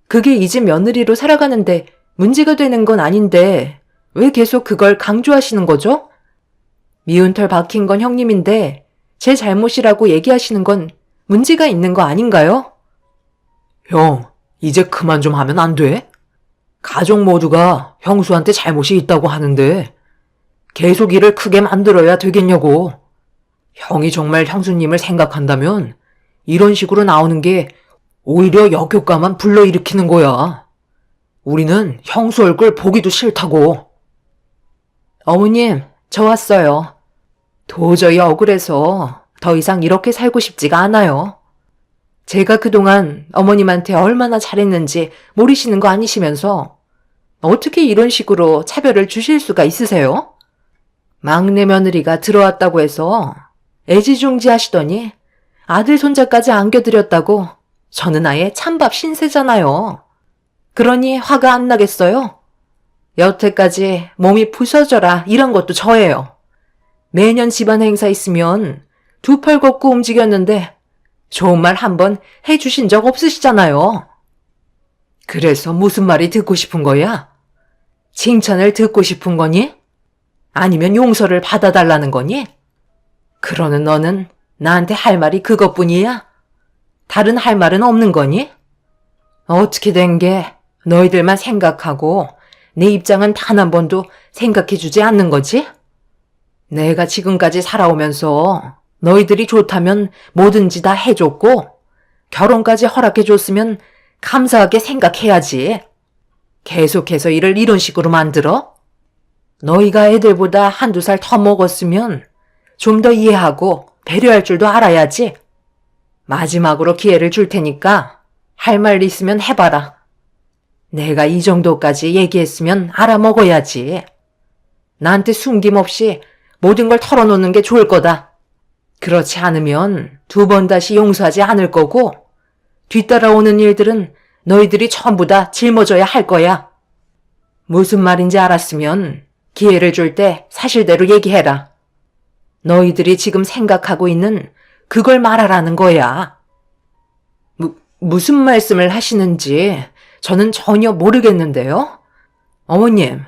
그게 이 집 며느리로 살아가는데 문제가 되는 건 아닌데 왜 계속 그걸 강조하시는 거죠? 미운 털 박힌 건 형님인데 제 잘못이라고 얘기하시는 건 문제가 있는 거 아닌가요? 형, 이제 그만 좀 하면 안 돼? 가족 모두가 형수한테 잘못이 있다고 하는데 계속 일을 크게 만들어야 되겠냐고. 형이 정말 형수님을 생각한다면 이런 식으로 나오는 게 오히려 역효과만 불러일으키는 거야. 우리는 형수 얼굴 보기도 싫다고. 어머님, 저 왔어요. 도저히 억울해서 더 이상 이렇게 살고 싶지가 않아요. 제가 그동안 어머님한테 얼마나 잘했는지 모르시는 거 아니시면서 어떻게 이런 식으로 차별을 주실 수가 있으세요? 막내 며느리가 들어왔다고 해서 애지중지 하시더니 아들 손자까지 안겨드렸다고 저는 아예 찬밥 신세잖아요. 그러니 화가 안 나겠어요? 여태까지 몸이 부서져라 이런 것도 저예요. 매년 집안 행사 있으면 두 팔 걷고 움직였는데 좋은 말 한 번 해주신 적 없으시잖아요. 그래서 무슨 말이 듣고 싶은 거야? 칭찬을 듣고 싶은 거니? 아니면 용서를 받아달라는 거니? 그러는 너는 나한테 할 말이 그것뿐이야? 다른 할 말은 없는 거니? 어떻게 된 게 너희들만 생각하고 내 입장은 단 한 번도 생각해주지 않는 거지? 내가 지금까지 살아오면서 너희들이 좋다면 뭐든지 다 해줬고 결혼까지 허락해줬으면 감사하게 생각해야지. 계속해서 일을 이런 식으로 만들어? 너희가 애들보다 한두 살 더 먹었으면 좀 더 이해하고 배려할 줄도 알아야지. 마지막으로 기회를 줄 테니까 할 말 있으면 해봐라. 내가 이 정도까지 얘기했으면 알아먹어야지. 나한테 숨김없이 모든 걸 털어놓는 게 좋을 거다. 그렇지 않으면 두 번 다시 용서하지 않을 거고 뒤따라오는 일들은 너희들이 전부 다 짊어져야 할 거야. 무슨 말인지 알았으면 기회를 줄 때 사실대로 얘기해라. 너희들이 지금 생각하고 있는 그걸 말하라는 거야. 무슨 말씀을 하시는지 저는 전혀 모르겠는데요. 어머님,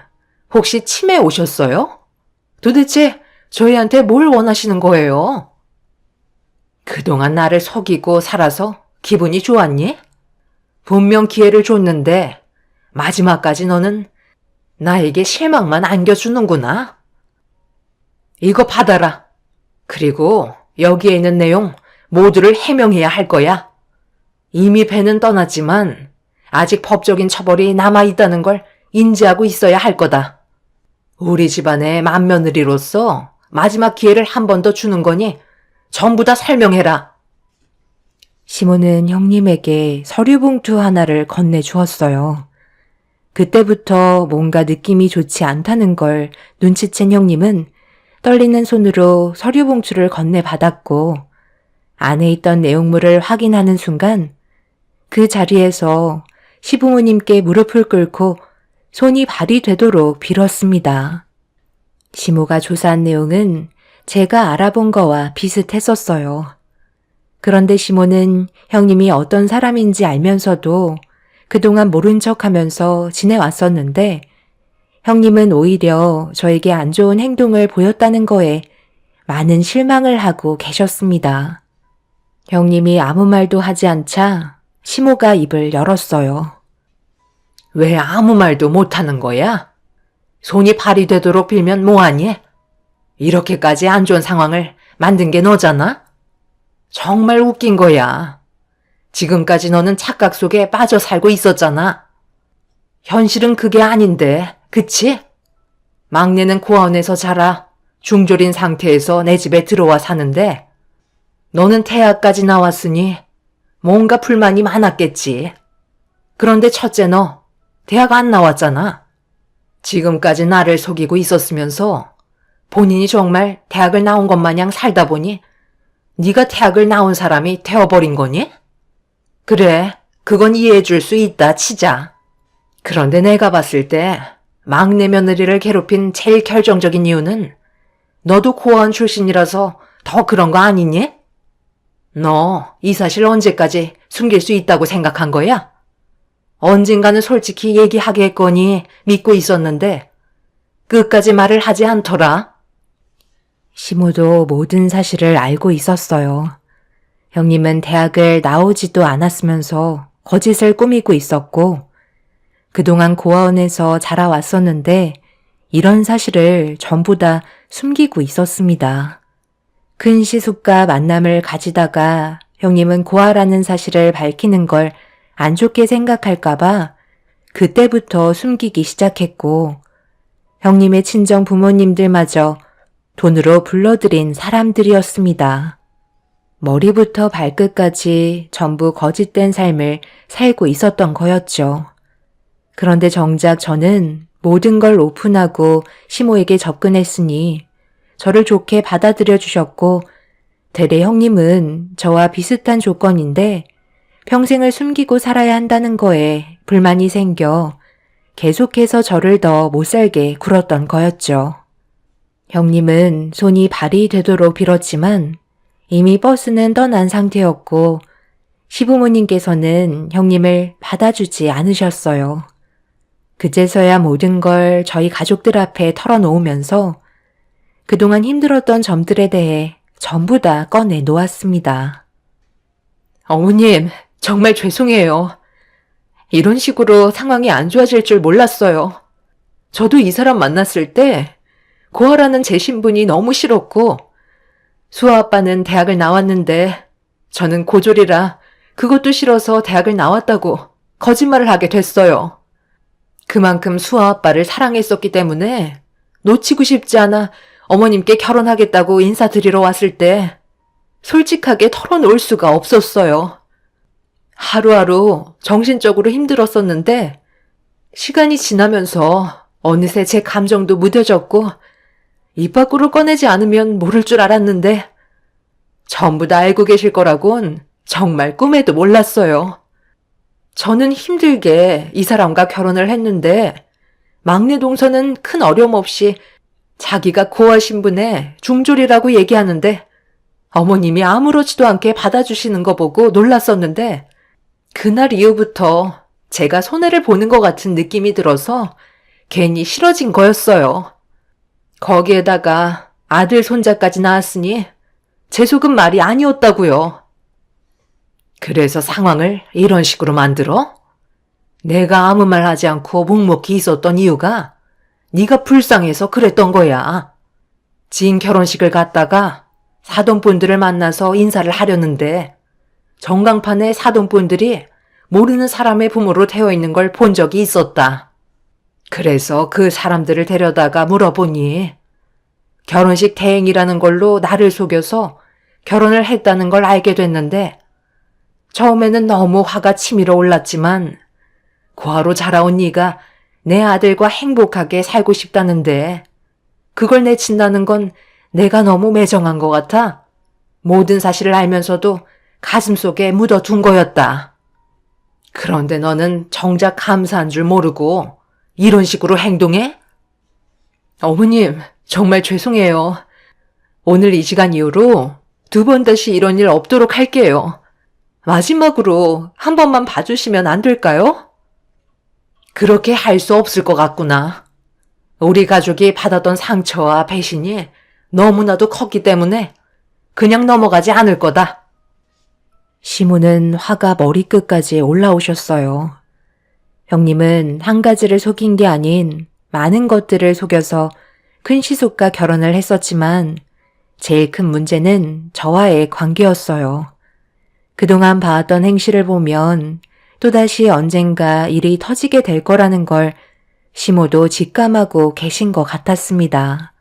혹시 치매 오셨어요? 도대체 저희한테 뭘 원하시는 거예요? 그동안 나를 속이고 살아서 기분이 좋았니? 분명 기회를 줬는데 마지막까지 너는 나에게 실망만 안겨주는구나. 이거 받아라. 그리고 여기에 있는 내용 모두를 해명해야 할 거야. 이미 배는 떠났지만 아직 법적인 처벌이 남아있다는 걸 인지하고 있어야 할 거다. 우리 집안의 맏며느리로서 마지막 기회를 한 번 더 주는 거니 전부 다 설명해라. 시모는 형님에게 서류 봉투 하나를 건네주었어요. 그때부터 뭔가 느낌이 좋지 않다는 걸 눈치챈 형님은 떨리는 손으로 서류 봉투를 건네받았고 안에 있던 내용물을 확인하는 순간 그 자리에서 시부모님께 무릎을 꿇고 손이 발이 되도록 빌었습니다. 시모가 조사한 내용은 제가 알아본 거와 비슷했었어요. 그런데 시모는 형님이 어떤 사람인지 알면서도 그동안 모른 척하면서 지내왔었는데 형님은 오히려 저에게 안 좋은 행동을 보였다는 거에 많은 실망을 하고 계셨습니다. 형님이 아무 말도 하지 않자 시모가 입을 열었어요. 왜 아무 말도 못하는 거야? 손이 발이 되도록 빌면 뭐하니? 이렇게까지 안 좋은 상황을 만든 게 너잖아? 정말 웃긴 거야. 지금까지 너는 착각 속에 빠져 살고 있었잖아. 현실은 그게 아닌데, 그치? 막내는 고아원에서 자라 중졸인 상태에서 내 집에 들어와 사는데 너는 대학까지 나왔으니 뭔가 불만이 많았겠지. 그런데 첫째 너 대학 안 나왔잖아. 지금까지 나를 속이고 있었으면서 본인이 정말 대학을 나온 것 마냥 살다 보니 네가 대학을 나온 사람이 되어버린 거니? 그래, 그건 이해해 줄 수 있다 치자. 그런데 내가 봤을 때 막내 며느리를 괴롭힌 제일 결정적인 이유는 너도 고아원 출신이라서 더 그런 거 아니니? 너 이 사실 언제까지 숨길 수 있다고 생각한 거야? 언젠가는 솔직히 얘기하겠거니 믿고 있었는데 끝까지 말을 하지 않더라. 시모도 모든 사실을 알고 있었어요. 형님은 대학을 나오지도 않았으면서 거짓을 꾸미고 있었고 그동안 고아원에서 자라왔었는데 이런 사실을 전부 다 숨기고 있었습니다. 큰 시숙과 만남을 가지다가 형님은 고아라는 사실을 밝히는 걸 안 좋게 생각할까봐 그때부터 숨기기 시작했고 형님의 친정 부모님들마저 돈으로 불러들인 사람들이었습니다. 머리부터 발끝까지 전부 거짓된 삶을 살고 있었던 거였죠. 그런데 정작 저는 모든 걸 오픈하고 시모에게 접근했으니 저를 좋게 받아들여 주셨고 대래 형님은 저와 비슷한 조건인데 평생을 숨기고 살아야 한다는 거에 불만이 생겨 계속해서 저를 더 못살게 굴었던 거였죠. 형님은 손이 발이 되도록 빌었지만 이미 버스는 떠난 상태였고 시부모님께서는 형님을 받아주지 않으셨어요. 그제서야 모든 걸 저희 가족들 앞에 털어놓으면서 그동안 힘들었던 점들에 대해 전부 다 꺼내 놓았습니다. 어머님, 정말 죄송해요. 이런 식으로 상황이 안 좋아질 줄 몰랐어요. 저도 이 사람 만났을 때 고아라는 제 신분이 너무 싫었고 수아 아빠는 대학을 나왔는데 저는 고졸이라 그것도 싫어서 대학을 나왔다고 거짓말을 하게 됐어요. 그만큼 수아 아빠를 사랑했었기 때문에 놓치고 싶지 않아 어머님께 결혼하겠다고 인사드리러 왔을 때 솔직하게 털어놓을 수가 없었어요. 하루하루 정신적으로 힘들었었는데 시간이 지나면서 어느새 제 감정도 무뎌졌고 입 밖으로 꺼내지 않으면 모를 줄 알았는데 전부 다 알고 계실 거라곤 정말 꿈에도 몰랐어요. 저는 힘들게 이 사람과 결혼을 했는데 막내 동서는 큰 어려움 없이 자기가 고아 신분에 중졸이라고 얘기하는데 어머님이 아무렇지도 않게 받아주시는 거 보고 놀랐었는데 그날 이후부터 제가 손해를 보는 것 같은 느낌이 들어서 괜히 싫어진 거였어요. 거기에다가 아들 손자까지 낳았으니 제 속은 말이 아니었다고요. 그래서 상황을 이런 식으로 만들어? 내가 아무 말 하지 않고 묵묵히 있었던 이유가 네가 불쌍해서 그랬던 거야. 지인 결혼식을 갔다가 사돈분들을 만나서 인사를 하려는데 전광판에 사돈분들이 모르는 사람의 부모로 되어 있는 걸 본 적이 있었다. 그래서 그 사람들을 데려다가 물어보니 결혼식 대행이라는 걸로 나를 속여서 결혼을 했다는 걸 알게 됐는데 처음에는 너무 화가 치밀어 올랐지만 고아로 자라온 네가 내 아들과 행복하게 살고 싶다는데 그걸 내친다는 건 내가 너무 매정한 것 같아 모든 사실을 알면서도 가슴속에 묻어둔 거였다. 그런데 너는 정작 감사한 줄 모르고 이런 식으로 행동해? 어머님, 정말 죄송해요. 오늘 이 시간 이후로 2번 다시 이런 일 없도록 할게요. 마지막으로 한 번만 봐주시면 안 될까요? 그렇게 할 수 없을 것 같구나. 우리 가족이 받았던 상처와 배신이 너무나도 컸기 때문에 그냥 넘어가지 않을 거다. 시모는 화가 머리끝까지 올라오셨어요. 형님은 한 가지를 속인 게 아닌 많은 것들을 속여서 큰 시숙과 결혼을 했었지만 제일 큰 문제는 저와의 관계였어요. 그동안 봐왔던 행실을 보면 또다시 언젠가 일이 터지게 될 거라는 걸 시모도 직감하고 계신 것 같았습니다.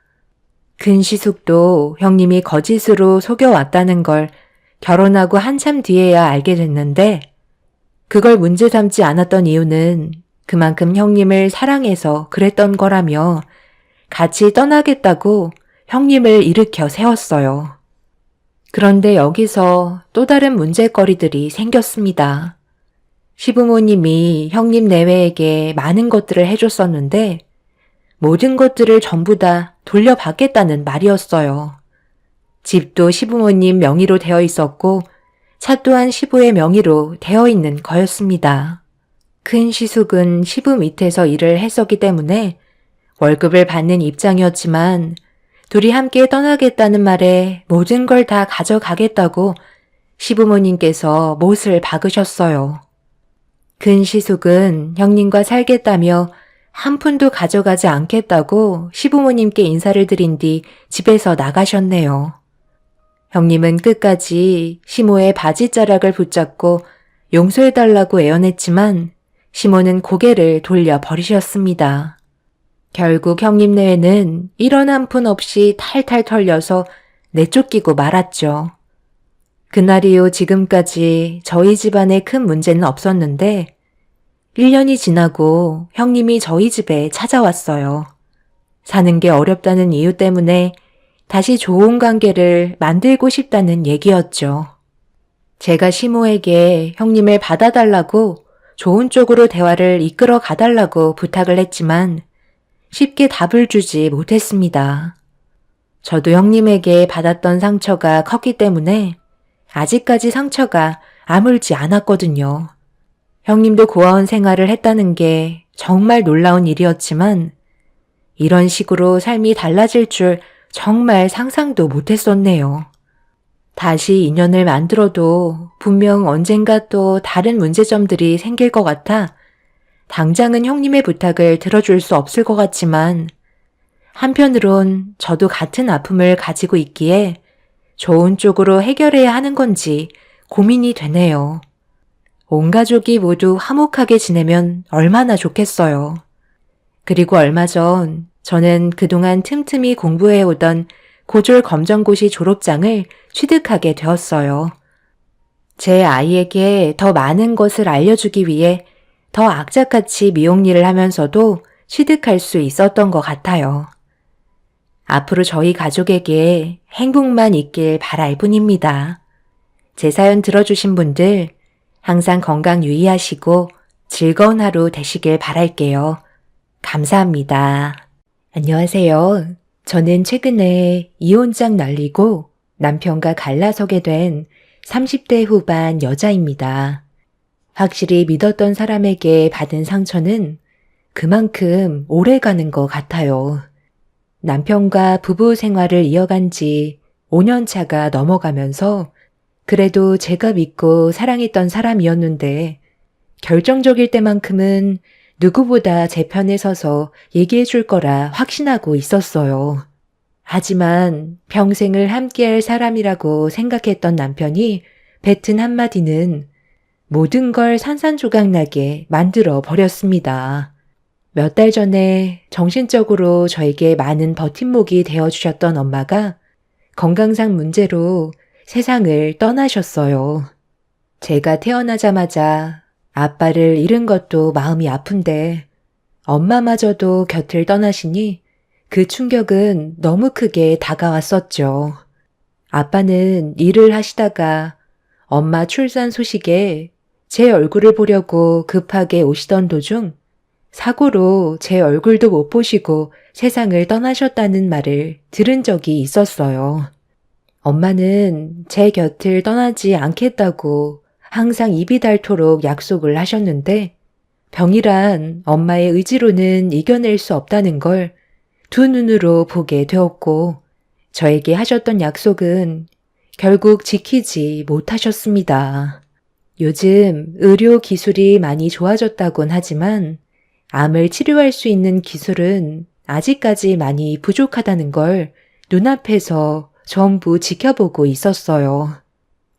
큰 시숙도 형님이 거짓으로 속여왔다는 걸 결혼하고 한참 뒤에야 알게 됐는데 그걸 문제 삼지 않았던 이유는 그만큼 형님을 사랑해서 그랬던 거라며 같이 떠나겠다고 형님을 일으켜 세웠어요. 그런데 여기서 또 다른 문제거리들이 생겼습니다. 시부모님이 형님 내외에게 많은 것들을 해줬었는데 모든 것들을 전부 다 돌려받겠다는 말이었어요. 집도 시부모님 명의로 되어 있었고 차 또한 시부의 명의로 되어 있는 거였습니다. 큰 시숙은 시부 밑에서 일을 했었기 때문에 월급을 받는 입장이었지만 둘이 함께 떠나겠다는 말에 모든 걸 다 가져가겠다고 시부모님께서 못을 박으셨어요. 큰 시숙은 형님과 살겠다며 한 푼도 가져가지 않겠다고 시부모님께 인사를 드린 뒤 집에서 나가셨네요. 형님은 끝까지 시모의 바지자락을 붙잡고 용서해달라고 애원했지만 시모는 고개를 돌려 버리셨습니다. 결국 형님 뇌에는 1원 한 푼 없이 탈탈 털려서 내쫓기고 말았죠. 그날 이후 지금까지 저희 집안에 큰 문제는 없었는데 1년이 지나고 형님이 저희 집에 찾아왔어요. 사는 게 어렵다는 이유 때문에 다시 좋은 관계를 만들고 싶다는 얘기였죠. 제가 시모에게 형님을 받아달라고 좋은 쪽으로 대화를 이끌어 가달라고 부탁을 했지만 쉽게 답을 주지 못했습니다. 저도 형님에게 받았던 상처가 컸기 때문에 아직까지 상처가 아물지 않았거든요. 형님도 고아원 생활을 했다는 게 정말 놀라운 일이었지만 이런 식으로 삶이 달라질 줄 정말 상상도 못했었네요. 다시 인연을 만들어도 분명 언젠가 또 다른 문제점들이 생길 것 같아 당장은 형님의 부탁을 들어줄 수 없을 것 같지만 한편으론 저도 같은 아픔을 가지고 있기에 좋은 쪽으로 해결해야 하는 건지 고민이 되네요. 온 가족이 모두 화목하게 지내면 얼마나 좋겠어요. 그리고 얼마 전 저는 그동안 틈틈이 공부해오던 고졸 검정고시 졸업장을 취득하게 되었어요. 제 아이에게 더 많은 것을 알려주기 위해 더 악착같이 미용일을 하면서도 취득할 수 있었던 것 같아요. 앞으로 저희 가족에게 행복만 있길 바랄 뿐입니다. 제 사연 들어주신 분들 항상 건강 유의하시고 즐거운 하루 되시길 바랄게요. 감사합니다. 안녕하세요. 저는 최근에 이혼장 날리고 남편과 갈라서게 된 30대 후반 여자입니다. 확실히 믿었던 사람에게 받은 상처는 그만큼 오래 가는 것 같아요. 남편과 부부 생활을 이어간 지 5년 차가 넘어가면서 그래도 제가 믿고 사랑했던 사람이었는데 결정적일 때만큼은 누구보다 제 편에 서서 얘기해 줄 거라 확신하고 있었어요. 하지만 평생을 함께할 사람이라고 생각했던 남편이 뱉은 한마디는 모든 걸 산산조각나게 만들어 버렸습니다. 몇 달 전에 정신적으로 저에게 많은 버팀목이 되어주셨던 엄마가 건강상 문제로 세상을 떠나셨어요. 제가 태어나자마자 아빠를 잃은 것도 마음이 아픈데 엄마마저도 곁을 떠나시니 그 충격은 너무 크게 다가왔었죠. 아빠는 일을 하시다가 엄마 출산 소식에 제 얼굴을 보려고 급하게 오시던 도중 사고로 제 얼굴도 못 보시고 세상을 떠나셨다는 말을 들은 적이 있었어요. 엄마는 제 곁을 떠나지 않겠다고 항상 입이 닳도록 약속을 하셨는데 병이란 엄마의 의지로는 이겨낼 수 없다는 걸 두 눈으로 보게 되었고 저에게 하셨던 약속은 결국 지키지 못하셨습니다. 요즘 의료 기술이 많이 좋아졌다곤 하지만 암을 치료할 수 있는 기술은 아직까지 많이 부족하다는 걸 눈앞에서 전부 지켜보고 있었어요.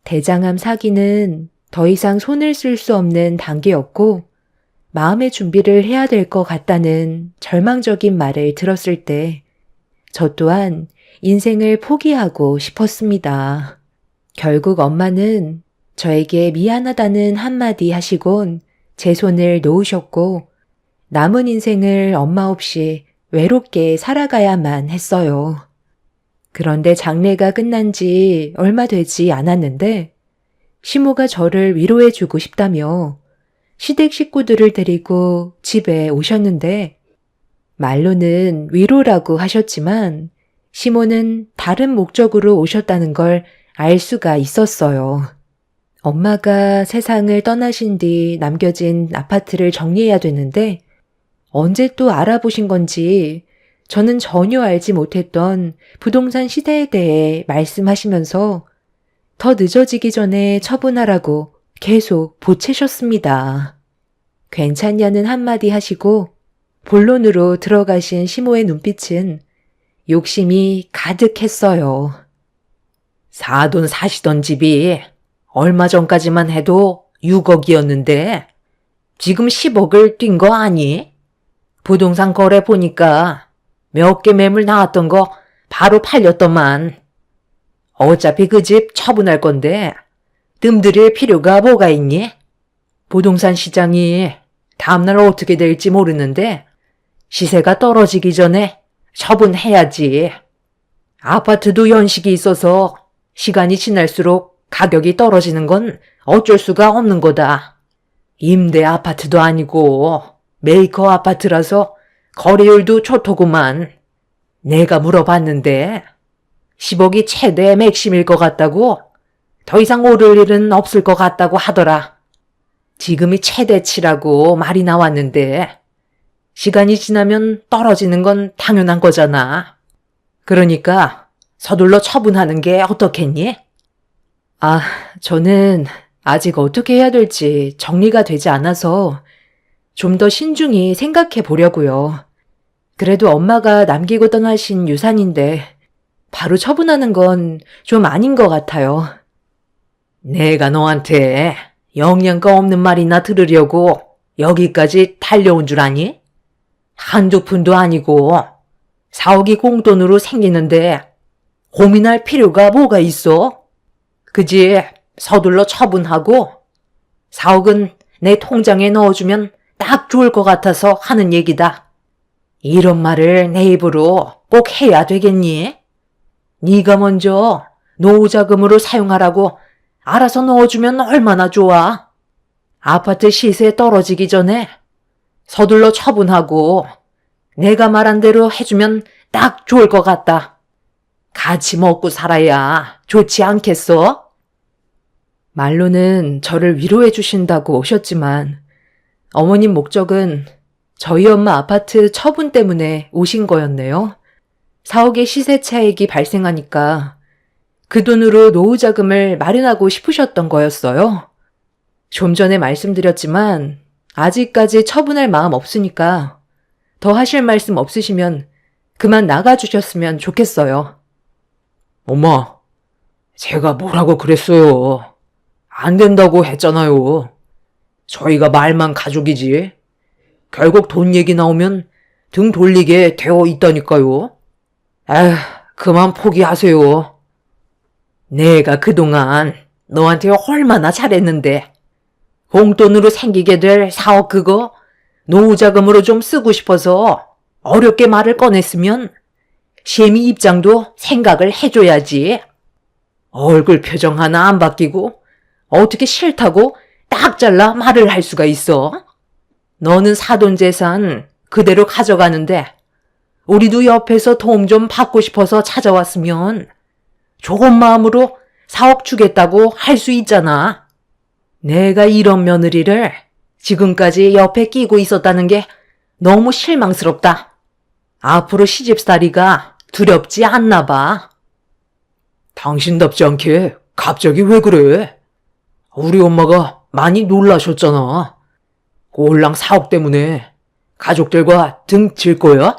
대장암 사기는 더 이상 손을 쓸 수 없는 단계였고 마음의 준비를 해야 될 것 같다는 절망적인 말을 들었을 때 저 또한 인생을 포기하고 싶었습니다. 결국 엄마는 저에게 미안하다는 한마디 하시곤 제 손을 놓으셨고 남은 인생을 엄마 없이 외롭게 살아가야만 했어요. 그런데 장례가 끝난 지 얼마 되지 않았는데 시모가 저를 위로해주고 싶다며 시댁 식구들을 데리고 집에 오셨는데 말로는 위로라고 하셨지만 시모는 다른 목적으로 오셨다는 걸 알 수가 있었어요. 엄마가 세상을 떠나신 뒤 남겨진 아파트를 정리해야 되는데 언제 또 알아보신 건지 저는 전혀 알지 못했던 부동산 시대에 대해 말씀하시면서 더 늦어지기 전에 처분하라고 계속 보채셨습니다. 괜찮냐는 한마디 하시고 본론으로 들어가신 시모의 눈빛은 욕심이 가득했어요. 사돈 사시던 집이 얼마 전까지만 해도 6억이었는데 지금 10억을 뛴 거 아니? 부동산 거래 보니까 몇 개 매물 나왔던 거 바로 팔렸더만. 어차피 그 집 처분할 건데 뜸들일 필요가 뭐가 있니? 부동산 시장이 다음날 어떻게 될지 모르는데 시세가 떨어지기 전에 처분해야지. 아파트도 연식이 있어서 시간이 지날수록 가격이 떨어지는 건 어쩔 수가 없는 거다. 임대 아파트도 아니고 메이커 아파트라서 거래율도 좋더구만. 내가 물어봤는데 10억이 최대 맥심일 것 같다고, 더 이상 오를 일은 없을 것 같다고 하더라. 지금이 최대치라고 말이 나왔는데 시간이 지나면 떨어지는 건 당연한 거잖아. 그러니까 서둘러 처분하는 게 어떻겠니? 저는 아직 어떻게 해야 될지 정리가 되지 않아서 좀 더 신중히 생각해 보려고요. 그래도 엄마가 남기고 떠나신 유산인데 바로 처분하는 건 좀 아닌 것 같아요. 내가 너한테 영양가 없는 말이나 들으려고 여기까지 달려온 줄 아니? 한두 푼도 아니고 4억이 공돈으로 생기는데 고민할 필요가 뭐가 있어? 그지? 서둘러 처분하고 4억은 내 통장에 넣어주면 딱 좋을 것 같아서 하는 얘기다. 이런 말을 내 입으로 꼭 해야 되겠니? 네가 먼저 노후자금으로 사용하라고 알아서 넣어주면 얼마나 좋아. 아파트 시세 떨어지기 전에 서둘러 처분하고 내가 말한 대로 해주면 딱 좋을 것 같다. 같이 먹고 살아야 좋지 않겠어? 말로는 저를 위로해 주신다고 오셨지만 어머님 목적은 저희 엄마 아파트 처분 때문에 오신 거였네요. 4억의 시세 차익이 발생하니까 그 돈으로 노후 자금을 마련하고 싶으셨던 거였어요. 좀 전에 말씀드렸지만 아직까지 처분할 마음 없으니까 더 하실 말씀 없으시면 그만 나가주셨으면 좋겠어요. 엄마, 제가 뭐라고 그랬어요. 안 된다고 했잖아요. 저희가 말만 가족이지. 결국 돈 얘기 나오면 등 돌리게 되어 있다니까요. 에휴, 그만 포기하세요. 내가 그동안 너한테 얼마나 잘했는데 공돈으로 생기게 될 4억 그거 노후자금으로 좀 쓰고 싶어서 어렵게 말을 꺼냈으면 시엠이 입장도 생각을 해줘야지. 얼굴 표정 하나 안 바뀌고 어떻게 싫다고 딱 잘라 말을 할 수가 있어? 너는 사돈 재산 그대로 가져가는데 우리도 옆에서 도움 좀 받고 싶어서 찾아왔으면 좋은 마음으로 4억 주겠다고 할 수 있잖아. 내가 이런 며느리를 지금까지 옆에 끼고 있었다는 게 너무 실망스럽다. 앞으로 시집살이가 두렵지 않나 봐. 당신답지 않게 갑자기 왜 그래? 우리 엄마가 많이 놀라셨잖아. 꼴랑 4억 때문에 가족들과 등 질 거야?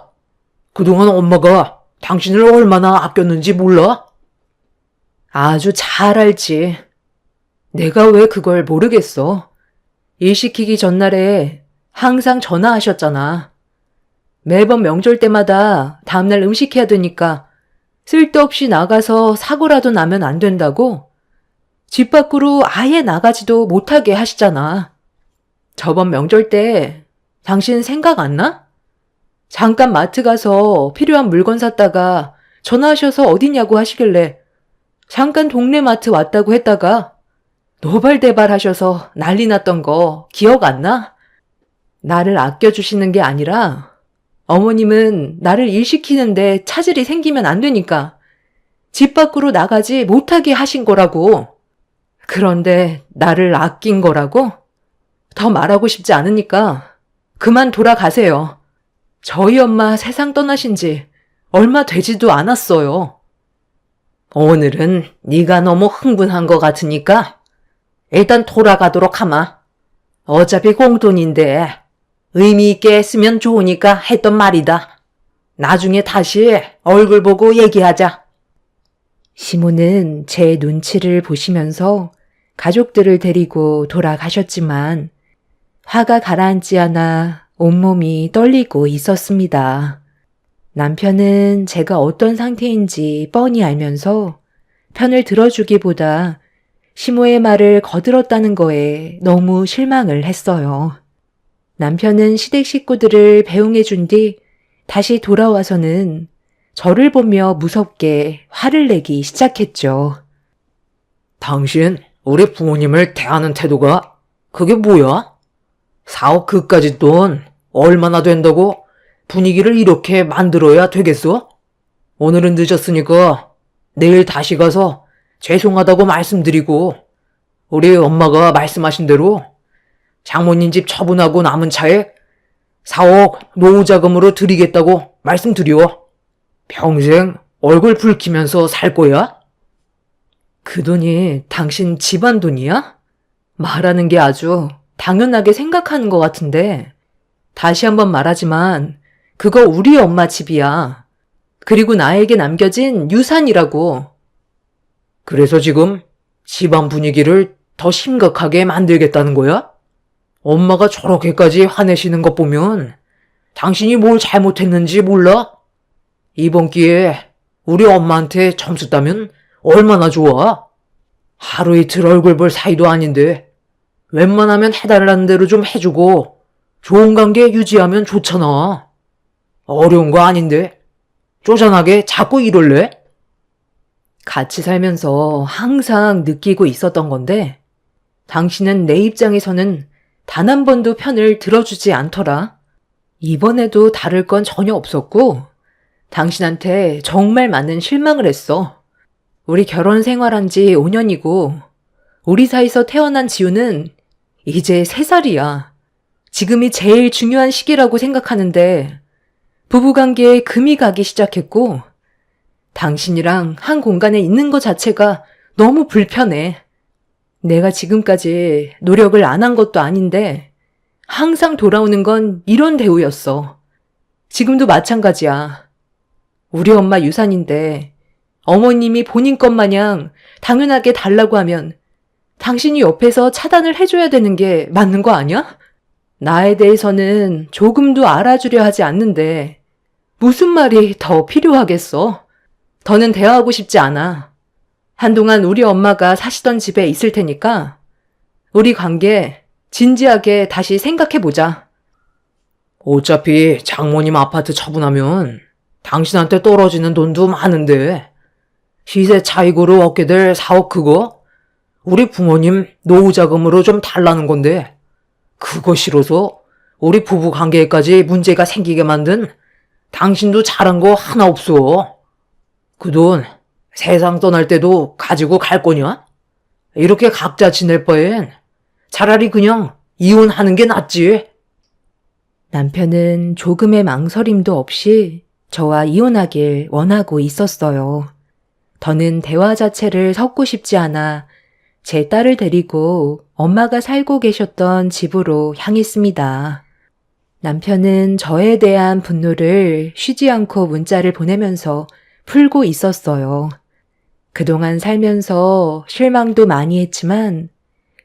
그동안 엄마가 당신을 얼마나 아꼈는지 몰라? 아주 잘 알지. 내가 왜 그걸 모르겠어. 일 시키기 전날에 항상 전화하셨잖아. 매번 명절 때마다 다음날 음식해야 되니까 쓸데없이 나가서 사고라도 나면 안 된다고 집 밖으로 아예 나가지도 못하게 하시잖아. 저번 명절 때 당신 생각 안 나? 잠깐 마트 가서 필요한 물건 샀다가 전화하셔서 어디냐고 하시길래 잠깐 동네 마트 왔다고 했다가 노발대발 하셔서 난리 났던 거 기억 안 나? 나를 아껴주시는 게 아니라 어머님은 나를 일 시키는데 차질이 생기면 안 되니까 집 밖으로 나가지 못하게 하신 거라고. 그런데 나를 아낀 거라고? 더 말하고 싶지 않으니까 그만 돌아가세요. 저희 엄마 세상 떠나신 지 얼마 되지도 않았어요. 오늘은 네가 너무 흥분한 것 같으니까 일단 돌아가도록 하마. 어차피 공돈인데 의미 있게 쓰면 좋으니까 했던 말이다. 나중에 다시 얼굴 보고 얘기하자. 시모는 제 눈치를 보시면서 가족들을 데리고 돌아가셨지만 화가 가라앉지 않아 온몸이 떨리고 있었습니다. 남편은 제가 어떤 상태인지 뻔히 알면서 편을 들어주기보다 시모의 말을 거들었다는 거에 너무 실망을 했어요. 남편은 시댁 식구들을 배웅해 준 뒤 다시 돌아와서는 저를 보며 무섭게 화를 내기 시작했죠. 당신, 우리 부모님을 대하는 태도가 그게 뭐야? 사업 그까짓 돈 얼마나 된다고 분위기를 이렇게 만들어야 되겠어? 오늘은 늦었으니까 내일 다시 가서 죄송하다고 말씀드리고 우리 엄마가 말씀하신 대로 장모님 집 처분하고 남은 차에 4억 노후자금으로 드리겠다고 말씀드려. 평생 얼굴 붉히면서 살 거야? 그 돈이 당신 집안 돈이야? 말하는 게 아주 당연하게 생각하는 것 같은데 다시 한번 말하지만 그거 우리 엄마 집이야. 그리고 나에게 남겨진 유산이라고. 그래서 지금 집안 분위기를 더 심각하게 만들겠다는 거야? 엄마가 저렇게까지 화내시는 것 보면 당신이 뭘 잘못했는지 몰라? 이번 기회에 우리 엄마한테 점수 따면 얼마나 좋아? 하루 이틀 얼굴 볼 사이도 아닌데 웬만하면 해달라는 대로 좀 해주고 좋은 관계 유지하면 좋잖아. 어려운 거 아닌데 쪼잔하게 자꾸 이럴래? 같이 살면서 항상 느끼고 있었던 건데 당신은 내 입장에서는 단 한 번도 편을 들어주지 않더라. 이번에도 다를 건 전혀 없었고 당신한테 정말 많은 실망을 했어. 우리 결혼 생활한 지 5년이고 우리 사이에서 태어난 지우는 이제 3살이야. 지금이 제일 중요한 시기라고 생각하는데 부부관계에 금이 가기 시작했고 당신이랑 한 공간에 있는 것 자체가 너무 불편해. 내가 지금까지 노력을 안 한 것도 아닌데 항상 돌아오는 건 이런 대우였어. 지금도 마찬가지야. 우리 엄마 유산인데 어머님이 본인 것 마냥 당연하게 달라고 하면 당신이 옆에서 차단을 해줘야 되는 게 맞는 거 아니야? 나에 대해서는 조금도 알아주려 하지 않는데 무슨 말이 더 필요하겠어? 더는 대화하고 싶지 않아. 한동안 우리 엄마가 사시던 집에 있을 테니까 우리 관계 진지하게 다시 생각해보자. 어차피 장모님 아파트 처분하면 당신한테 떨어지는 돈도 많은데 시세 차익으로 얻게 될 4억 그거 우리 부모님 노후자금으로 좀 달라는 건데 그거 싫어서 우리 부부 관계에까지 문제가 생기게 만든 당신도 잘한 거 하나 없어. 그 돈 세상 떠날 때도 가지고 갈 거냐? 이렇게 각자 지낼 바엔 차라리 그냥 이혼하는 게 낫지. 남편은 조금의 망설임도 없이 저와 이혼하길 원하고 있었어요. 더는 대화 자체를 섞고 싶지 않아 제 딸을 데리고 엄마가 살고 계셨던 집으로 향했습니다. 남편은 저에 대한 분노를 쉬지 않고 문자를 보내면서 풀고 있었어요. 그동안 살면서 실망도 많이 했지만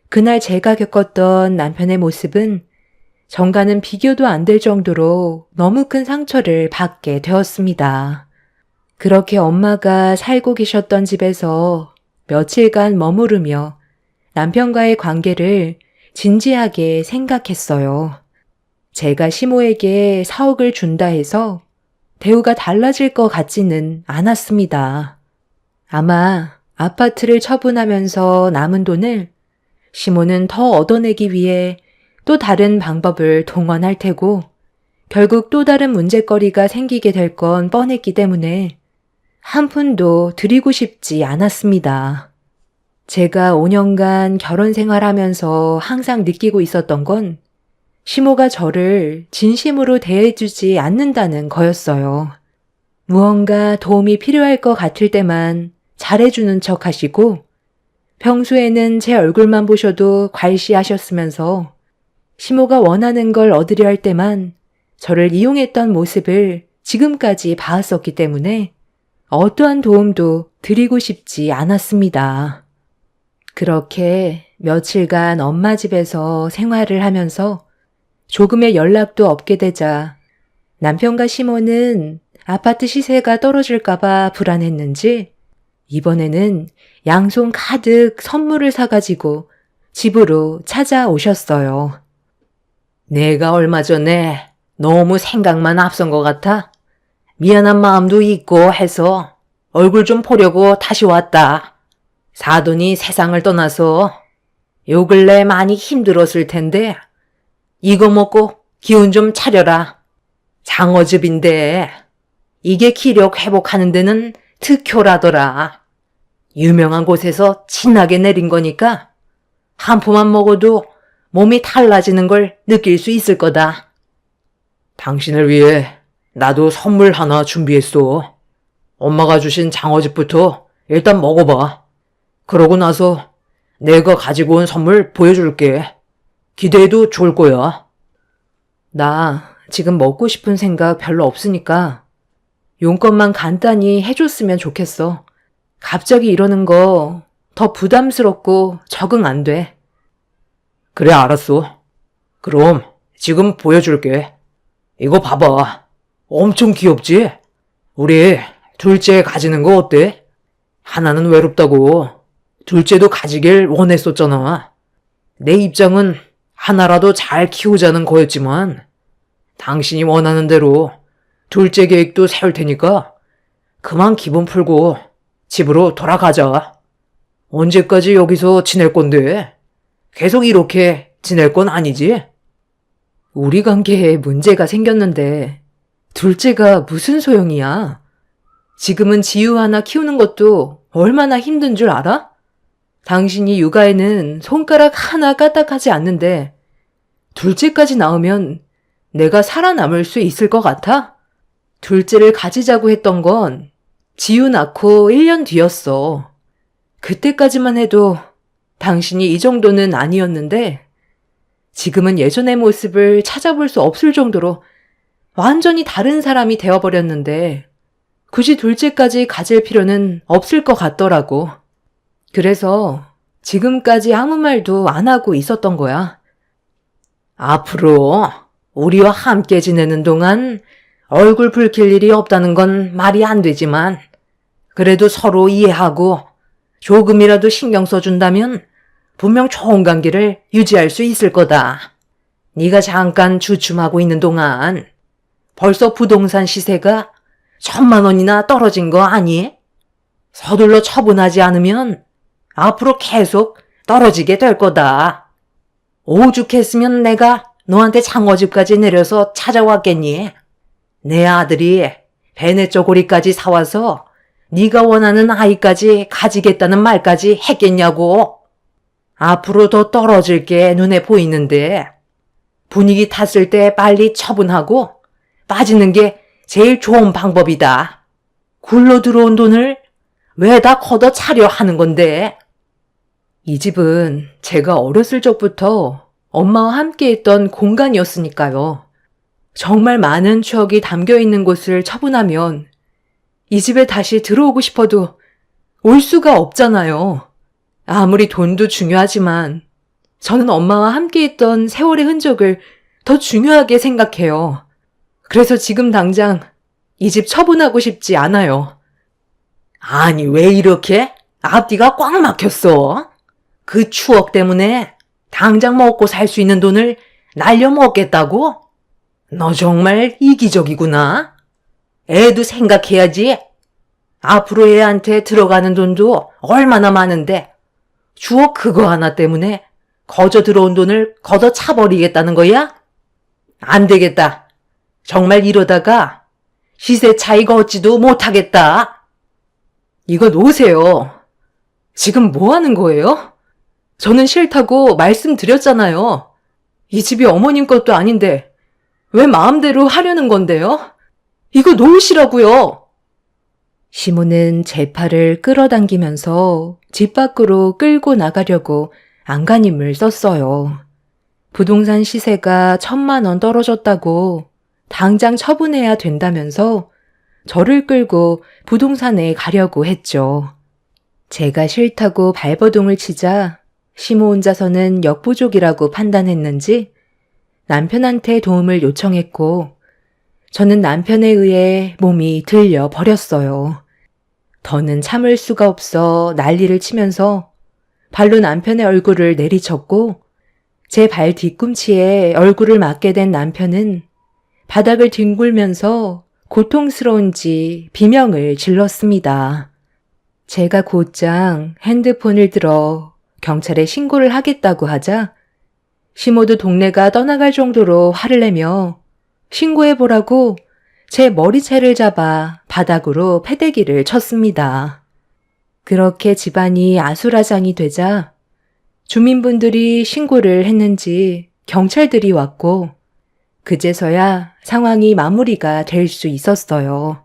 그날 제가 겪었던 남편의 모습은 정과는 비교도 안 될 정도로 너무 큰 상처를 받게 되었습니다. 그렇게 엄마가 살고 계셨던 집에서 며칠간 머무르며 남편과의 관계를 진지하게 생각했어요. 제가 시모에게 4억을 준다 해서 대우가 달라질 것 같지는 않았습니다. 아마 아파트를 처분하면서 남은 돈을 시모는 더 얻어내기 위해 또 다른 방법을 동원할 테고 결국 또 다른 문제거리가 생기게 될 건 뻔했기 때문에 한 푼도 드리고 싶지 않았습니다. 제가 5년간 결혼 생활하면서 항상 느끼고 있었던 건 시모가 저를 진심으로 대해주지 않는다는 거였어요. 무언가 도움이 필요할 것 같을 때만 잘해주는 척 하시고 평소에는 제 얼굴만 보셔도 괄시하셨으면서 시모가 원하는 걸 얻으려 할 때만 저를 이용했던 모습을 지금까지 봐왔었기 때문에 어떠한 도움도 드리고 싶지 않았습니다. 그렇게 며칠간 엄마 집에서 생활을 하면서 조금의 연락도 없게 되자 남편과 시모는 아파트 시세가 떨어질까봐 불안했는지 이번에는 양손 가득 선물을 사가지고 집으로 찾아오셨어요. 내가 얼마 전에 너무 생각만 앞선 것 같아. 미안한 마음도 있고 해서 얼굴 좀 보려고 다시 왔다. 사돈이 세상을 떠나서 요 근래 많이 힘들었을 텐데 이거 먹고 기운 좀 차려라. 장어즙인데 이게 기력 회복하는 데는 특효라더라. 유명한 곳에서 진하게 내린 거니까 한 포만 먹어도 몸이 달라지는 걸 느낄 수 있을 거다. 당신을 위해 나도 선물 하나 준비했어. 엄마가 주신 장어즙부터 일단 먹어봐. 그러고 나서 내가 가지고 온 선물 보여줄게. 기대해도 좋을 거야. 나 지금 먹고 싶은 생각 별로 없으니까 용건만 간단히 해줬으면 좋겠어. 갑자기 이러는 거 더 부담스럽고 적응 안 돼. 그래, 알았어. 그럼 지금 보여줄게. 이거 봐봐. 엄청 귀엽지? 우리 둘째 가지는 거 어때? 하나는 외롭다고 둘째도 가지길 원했었잖아. 내 입장은 하나라도 잘 키우자는 거였지만 당신이 원하는 대로 둘째 계획도 세울 테니까 그만 기분 풀고 집으로 돌아가자. 언제까지 여기서 지낼 건데? 계속 이렇게 지낼 건 아니지? 우리 관계에 문제가 생겼는데 둘째가 무슨 소용이야? 지금은 지유 하나 키우는 것도 얼마나 힘든 줄 알아? 당신이 육아에는 손가락 하나 까딱하지 않는데 둘째까지 나오면 내가 살아남을 수 있을 것 같아? 둘째를 가지자고 했던 건 지유 낳고 1년 뒤였어. 그때까지만 해도 당신이 이 정도는 아니었는데 지금은 예전의 모습을 찾아볼 수 없을 정도로 완전히 다른 사람이 되어버렸는데 굳이 둘째까지 가질 필요는 없을 것 같더라고. 그래서 지금까지 아무 말도 안 하고 있었던 거야. 앞으로 우리와 함께 지내는 동안 얼굴 붉힐 일이 없다는 건 말이 안 되지만 그래도 서로 이해하고 조금이라도 신경 써준다면 분명 좋은 관계를 유지할 수 있을 거다. 네가 잠깐 주춤하고 있는 동안 벌써 부동산 시세가 1,000만 원이나 떨어진 거 아니? 서둘러 처분하지 않으면 앞으로 계속 떨어지게 될 거다. 오죽했으면 내가 너한테 장어집까지 내려서 찾아왔겠니? 내 아들이 베네 쪼고리까지 사와서 네가 원하는 아이까지 가지겠다는 말까지 했겠냐고. 앞으로 더 떨어질 게 눈에 보이는데 분위기 탔을 때 빨리 처분하고 빠지는 게 제일 좋은 방법이다. 굴러 들어온 돈을 왜 다 걷어 차려 하는 건데? 이 집은 제가 어렸을 적부터 엄마와 함께 있던 공간이었으니까요. 정말 많은 추억이 담겨 있는 곳을 처분하면 이 집에 다시 들어오고 싶어도 올 수가 없잖아요. 아무리 돈도 중요하지만 저는 엄마와 함께 있던 세월의 흔적을 더 중요하게 생각해요. 그래서 지금 당장 이 집 처분하고 싶지 않아요. 아니, 왜 이렇게 앞뒤가 꽉 막혔어? 그 추억 때문에 당장 먹고 살 수 있는 돈을 날려먹겠다고? 너 정말 이기적이구나. 애도 생각해야지. 앞으로 애한테 들어가는 돈도 얼마나 많은데 추억 그거 하나 때문에 거저 들어온 돈을 걷어 차버리겠다는 거야? 안 되겠다. 정말 이러다가 시세 차익 얻지도 못하겠다. 이거 놓으세요. 지금 뭐 하는 거예요? 저는 싫다고 말씀드렸잖아요. 이 집이 어머님 것도 아닌데 왜 마음대로 하려는 건데요? 이거 놓으시라고요. 시모는 제 팔을 끌어당기면서 집 밖으로 끌고 나가려고 안간힘을 썼어요. 부동산 시세가 1,000만 원 떨어졌다고 당장 처분해야 된다면서 저를 끌고 부동산에 가려고 했죠. 제가 싫다고 발버둥을 치자 시모 혼자서는 역부족이라고 판단했는지 남편한테 도움을 요청했고 저는 남편에 의해 몸이 들려 버렸어요. 더는 참을 수가 없어 난리를 치면서 발로 남편의 얼굴을 내리쳤고 제 발 뒤꿈치에 얼굴을 맞게 된 남편은 바닥을 뒹굴면서 고통스러운지 비명을 질렀습니다. 제가 곧장 핸드폰을 들어 경찰에 신고를 하겠다고 하자 시모도 동네가 떠나갈 정도로 화를 내며 신고해보라고 제 머리채를 잡아 바닥으로 패대기를 쳤습니다. 그렇게 집안이 아수라장이 되자 주민분들이 신고를 했는지 경찰들이 왔고 그제서야 상황이 마무리가 될 수 있었어요.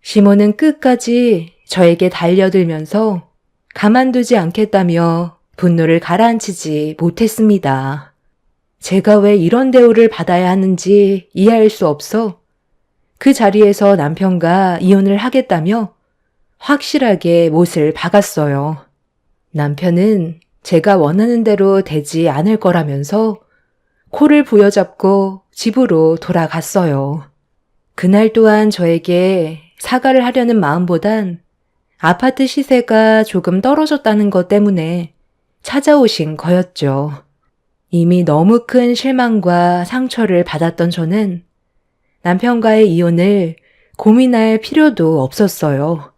시모는 끝까지 저에게 달려들면서 가만두지 않겠다며 분노를 가라앉히지 못했습니다. 제가 왜 이런 대우를 받아야 하는지 이해할 수 없어 그 자리에서 남편과 이혼을 하겠다며 확실하게 못을 박았어요. 남편은 제가 원하는 대로 되지 않을 거라면서 코를 부여잡고 집으로 돌아갔어요. 그날 또한 저에게 사과를 하려는 마음보단 아파트 시세가 조금 떨어졌다는 것 때문에 찾아오신 거였죠. 이미 너무 큰 실망과 상처를 받았던 저는 남편과의 이혼을 고민할 필요도 없었어요.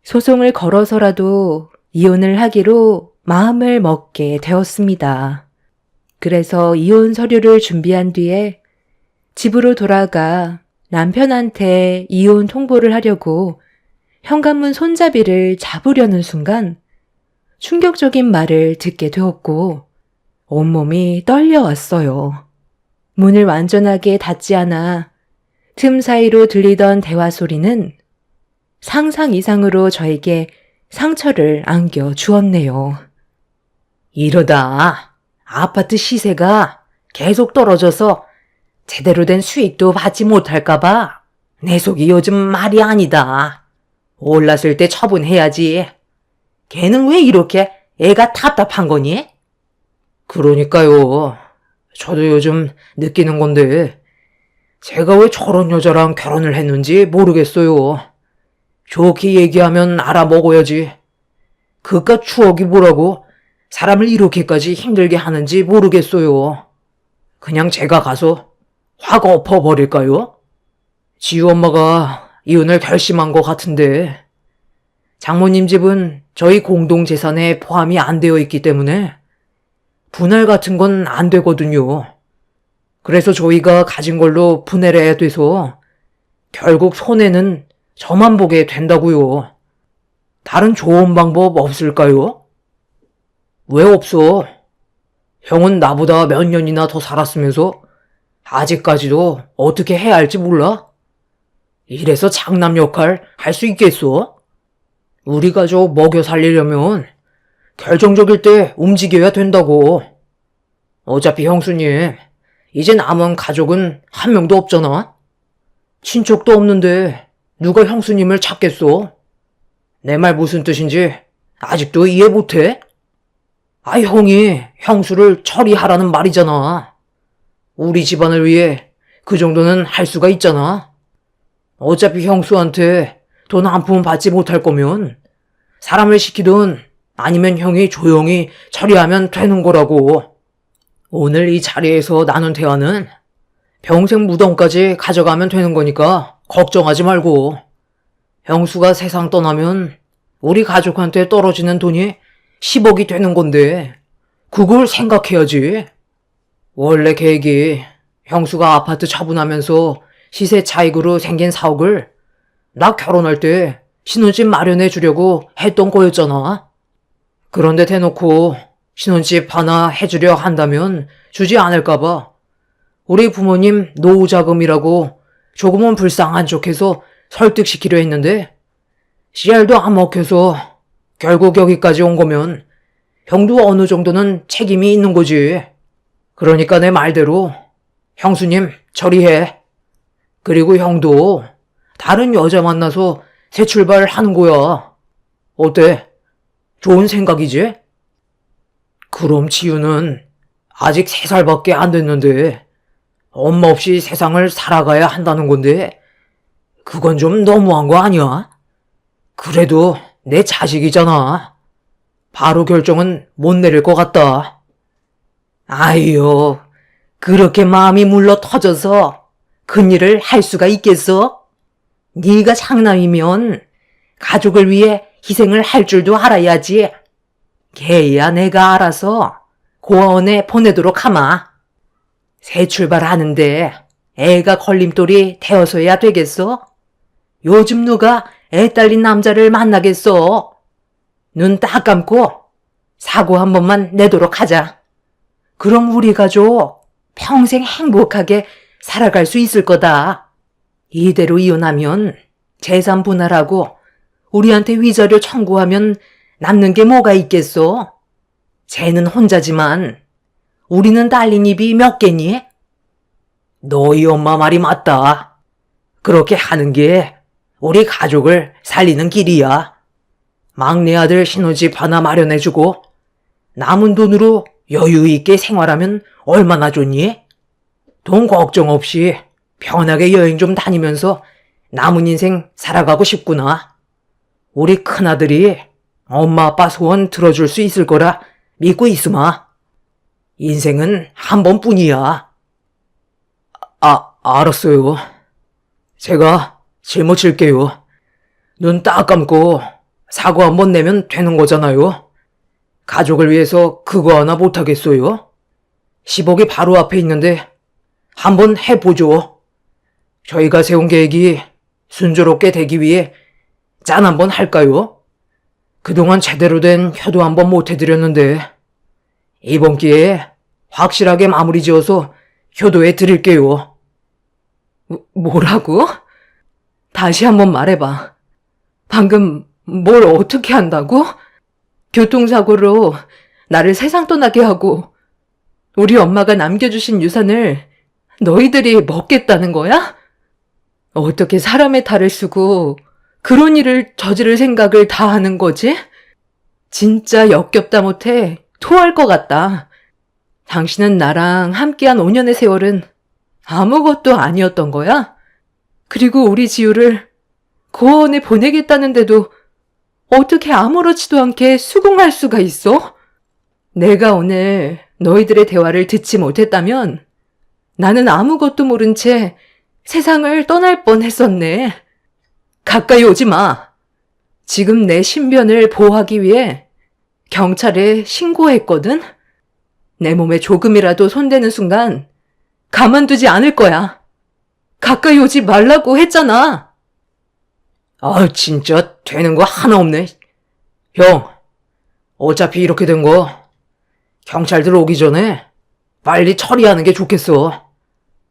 소송을 걸어서라도 이혼을 하기로 마음을 먹게 되었습니다. 그래서 이혼 서류를 준비한 뒤에 집으로 돌아가 남편한테 이혼 통보를 하려고 현관문 손잡이를 잡으려는 순간 충격적인 말을 듣게 되었고 온몸이 떨려왔어요. 문을 완전하게 닫지 않아 틈 사이로 들리던 대화 소리는 상상 이상으로 저에게 상처를 안겨 주었네요. 이러다 아파트 시세가 계속 떨어져서 제대로 된 수익도 받지 못할까봐 내 속이 요즘 말이 아니다. 올랐을 때 처분해야지. 걔는 왜 이렇게 애가 답답한 거니? 그러니까요. 저도 요즘 느끼는 건데 제가 왜 저런 여자랑 결혼을 했는지 모르겠어요. 좋게 얘기하면 알아먹어야지. 그깟 추억이 뭐라고 사람을 이렇게까지 힘들게 하는지 모르겠어요. 그냥 제가 가서 확 엎어버릴까요? 지우 엄마가 이혼을 결심한 것 같은데 장모님 집은 저희 공동재산에 포함이 안 되어 있기 때문에 분할 같은 건 안 되거든요. 그래서 저희가 가진 걸로 분해를 해야 돼서 결국 손해는 저만 보게 된다고요. 다른 좋은 방법 없을까요? 왜 없어? 형은 나보다 몇 년이나 더 살았으면서 아직까지도 어떻게 해야 할지 몰라? 이래서 장남 역할 할 수 있겠어? 우리 가족 먹여 살리려면 결정적일 때 움직여야 된다고. 어차피 형수님, 이제 남은 가족은 한 명도 없잖아? 친척도 없는데 누가 형수님을 찾겠어? 내 말 무슨 뜻인지 아직도 이해 못해? 형이 형수를 처리하라는 말이잖아. 우리 집안을 위해 그 정도는 할 수가 있잖아. 어차피 형수한테 돈 한 푼 받지 못할 거면 사람을 시키든 아니면 형이 조용히 처리하면 되는 거라고. 오늘 이 자리에서 나눈 대화는 평생 무덤까지 가져가면 되는 거니까 걱정하지 말고. 형수가 세상 떠나면 우리 가족한테 떨어지는 돈이 10억이 되는 건데 그걸 생각해야지. 원래 계획이 형수가 아파트 처분하면서 시세 차익으로 생긴 사옥을 나 결혼할 때 신혼집 마련해 주려고 했던 거였잖아. 그런데 대놓고 신혼집 하나 해주려 한다면 주지 않을까봐 우리 부모님 노후자금이라고 조금은 불쌍한 척해서 설득시키려 했는데 씨알도 안 먹혀서 결국 여기까지 온 거면 형도 어느 정도는 책임이 있는 거지. 그러니까 내 말대로 형수님 처리해. 그리고 형도 다른 여자 만나서 새 출발하는 거야. 어때? 좋은 생각이지? 그럼 지우는 아직 3살밖에 안 됐는데 엄마 없이 세상을 살아가야 한다는 건데 그건 좀 너무한 거 아니야? 그래도 내 자식이잖아. 바로 결정은 못 내릴 것 같다. 아이요, 그렇게 마음이 물러 터져서 큰일을 할 수가 있겠어? 네가 장남이면 가족을 위해 희생을 할 줄도 알아야지. 걔야 내가 알아서 고아원에 보내도록 하마. 새 출발하는데 애가 걸림돌이 되어서야 되겠어? 요즘 누가 애 딸린 남자를 만나겠어? 눈 딱 감고 사고 한 번만 내도록 하자. 그럼 우리 가족 평생 행복하게 살아갈 수 있을 거다. 이대로 이혼하면 재산 분할하고 우리한테 위자료 청구하면 남는 게 뭐가 있겠어? 쟤는 혼자지만 우리는 딸린 입이 몇 개니? 너희 엄마 말이 맞다. 그렇게 하는 게 우리 가족을 살리는 길이야. 막내 아들 신혼집 하나 마련해주고 남은 돈으로 여유 있게 생활하면 얼마나 좋니? 돈 걱정 없이 편하게 여행 좀 다니면서 남은 인생 살아가고 싶구나. 우리 큰아들이 엄마 아빠 소원 들어줄 수 있을 거라 믿고 있으마. 인생은 한 번뿐이야. 알았어요. 제가 짊어질게요. 눈 딱 감고 사고 한 번 내면 되는 거잖아요. 가족을 위해서 그거 하나 못하겠어요? 10억이 바로 앞에 있는데 한번 해보죠. 저희가 세운 계획이 순조롭게 되기 위해 짠 한번 할까요? 그동안 제대로 된 효도 한번 못해드렸는데 이번 기회에 확실하게 마무리 지어서 효도해 드릴게요. 뭐라고? 다시 한번 말해봐. 방금 뭘 어떻게 한다고? 교통사고로 나를 세상 떠나게 하고 우리 엄마가 남겨주신 유산을 너희들이 먹겠다는 거야? 어떻게 사람의 탈을 쓰고 그런 일을 저지를 생각을 다 하는 거지? 진짜 역겹다 못해 토할 것 같다. 당신은 나랑 함께한 5년의 세월은 아무것도 아니었던 거야? 그리고 우리 지우를 고아원에 보내겠다는데도 어떻게 아무렇지도 않게 수긍할 수가 있어? 내가 오늘 너희들의 대화를 듣지 못했다면 나는 아무것도 모른 채 세상을 떠날 뻔했었네. 가까이 오지 마. 지금 내 신변을 보호하기 위해 경찰에 신고했거든? 내 몸에 조금이라도 손대는 순간 가만두지 않을 거야. 가까이 오지 말라고 했잖아. 진짜 되는 거 하나 없네. 형, 어차피 이렇게 된 거 경찰들 오기 전에 빨리 처리하는 게 좋겠어.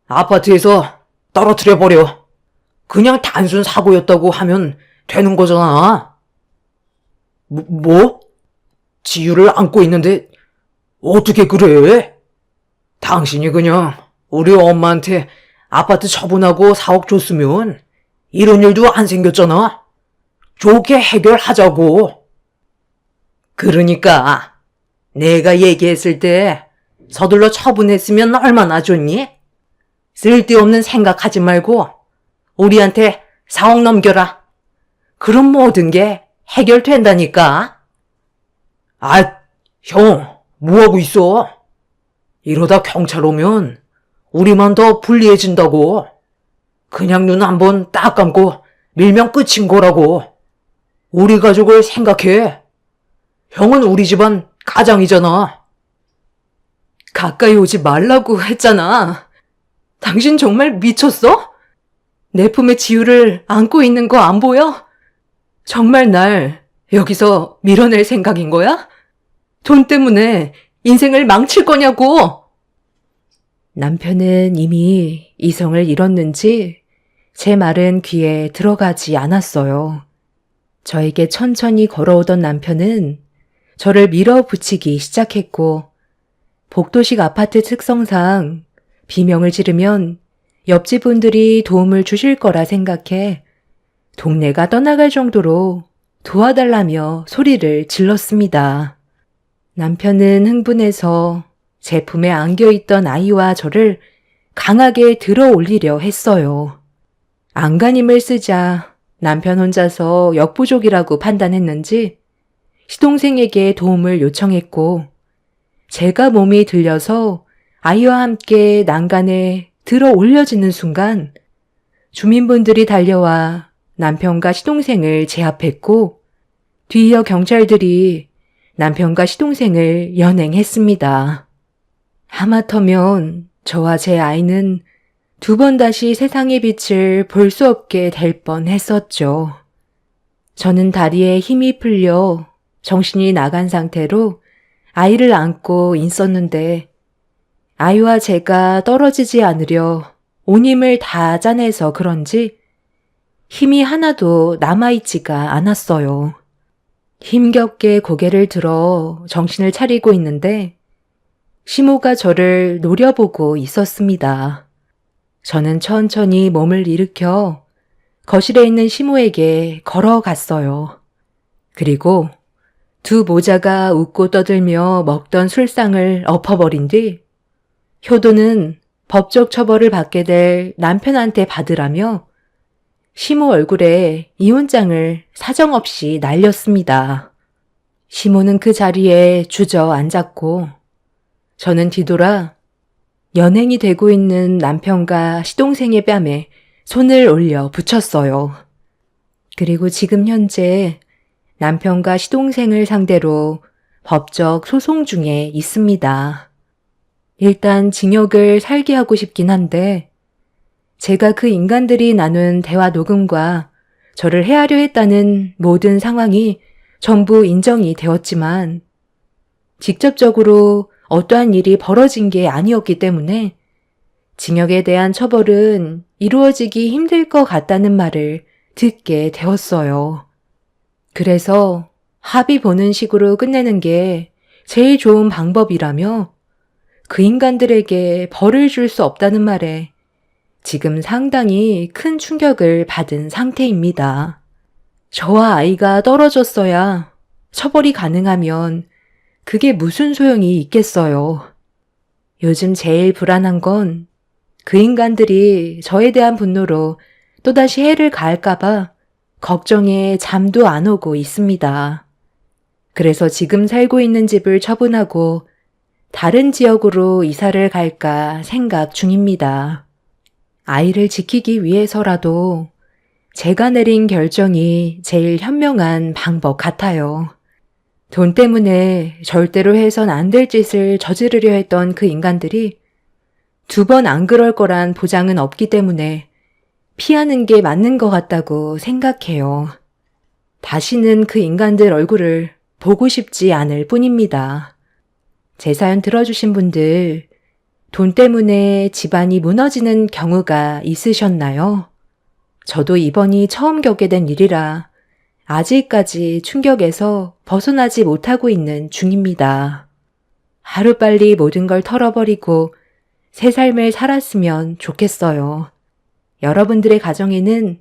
아파트에서 떨어뜨려 버려. 그냥 단순 사고였다고 하면 되는 거잖아. 뭐? 지유를 안고 있는데 어떻게 그래? 당신이 그냥 우리 엄마한테 아파트 처분하고 4억 줬으면 이런 일도 안 생겼잖아. 좋게 해결하자고. 그러니까 내가 얘기했을 때 서둘러 처분했으면 얼마나 좋니? 쓸데없는 생각하지 말고 우리한테 4억 넘겨라. 그럼 모든 게 해결된다니까. 형, 뭐하고 있어? 이러다 경찰 오면 우리만 더 불리해진다고. 그냥 눈 한번 딱 감고 밀면 끝인 거라고. 우리 가족을 생각해. 형은 우리 집안 가장이잖아. 가까이 오지 말라고 했잖아. 당신 정말 미쳤어? 내 품에 지우를 안고 있는 거 안 보여? 정말 날 여기서 밀어낼 생각인 거야? 돈 때문에 인생을 망칠 거냐고! 남편은 이미 이성을 잃었는지 제 말은 귀에 들어가지 않았어요. 저에게 천천히 걸어오던 남편은 저를 밀어붙이기 시작했고, 복도식 아파트 특성상 비명을 지르면 옆집 분들이 도움을 주실 거라 생각해 동네가 떠나갈 정도로 도와달라며 소리를 질렀습니다. 남편은 흥분해서 제품에 안겨있던 아이와 저를 강하게 들어 올리려 했어요. 안간힘을 쓰자 남편 혼자서 역부족이라고 판단했는지 시동생에게 도움을 요청했고, 제가 몸이 들려서 아이와 함께 난간에 들어 올려지는 순간 주민분들이 달려와 남편과 시동생을 제압했고, 뒤이어 경찰들이 남편과 시동생을 연행했습니다. 하마터면 저와 제 아이는 두 번 다시 세상의 빛을 볼 수 없게 될 뻔했었죠. 저는 다리에 힘이 풀려 정신이 나간 상태로 아이를 안고 있었는데, 아이와 제가 떨어지지 않으려 온 힘을 다 짜내서 그런지 힘이 하나도 남아있지가 않았어요. 힘겹게 고개를 들어 정신을 차리고 있는데 시모가 저를 노려보고 있었습니다. 저는 천천히 몸을 일으켜 거실에 있는 시모에게 걸어갔어요. 그리고 두 모자가 웃고 떠들며 먹던 술상을 엎어버린 뒤 효도는 법적 처벌을 받게 될 남편한테 받으라며 시모 얼굴에 이혼장을 사정없이 날렸습니다. 시모는 그 자리에 주저앉았고 저는 뒤돌아 연행이 되고 있는 남편과 시동생의 뺨에 손을 올려 붙였어요. 그리고 지금 현재 남편과 시동생을 상대로 법적 소송 중에 있습니다. 일단 징역을 살게 하고 싶긴 한데 제가 그 인간들이 나눈 대화 녹음과 저를 해하려 했다는 모든 상황이 전부 인정이 되었지만 직접적으로 어떠한 일이 벌어진 게 아니었기 때문에 징역에 대한 처벌은 이루어지기 힘들 것 같다는 말을 듣게 되었어요. 그래서 합의 보는 식으로 끝내는 게 제일 좋은 방법이라며 그 인간들에게 벌을 줄 수 없다는 말에 지금 상당히 큰 충격을 받은 상태입니다. 저와 아이가 떨어졌어야 처벌이 가능하면 그게 무슨 소용이 있겠어요. 요즘 제일 불안한 건 그 인간들이 저에 대한 분노로 또다시 해를 가할까봐 걱정에 잠도 안 오고 있습니다. 그래서 지금 살고 있는 집을 처분하고 다른 지역으로 이사를 갈까 생각 중입니다. 아이를 지키기 위해서라도 제가 내린 결정이 제일 현명한 방법 같아요. 돈 때문에 절대로 해선 안 될 짓을 저지르려 했던 그 인간들이 두 번 안 그럴 거란 보장은 없기 때문에 피하는 게 맞는 것 같다고 생각해요. 다시는 그 인간들 얼굴을 보고 싶지 않을 뿐입니다. 제 사연 들어주신 분들, 돈 때문에 집안이 무너지는 경우가 있으셨나요? 저도 이번이 처음 겪게 된 일이라 아직까지 충격에서 벗어나지 못하고 있는 중입니다. 하루빨리 모든 걸 털어버리고 새 삶을 살았으면 좋겠어요. 여러분들의 가정에는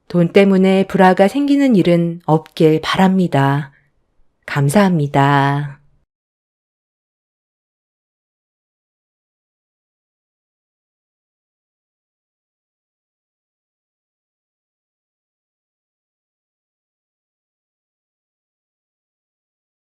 돈 때문에 불화가 생기는 일은 없길 바랍니다. 감사합니다.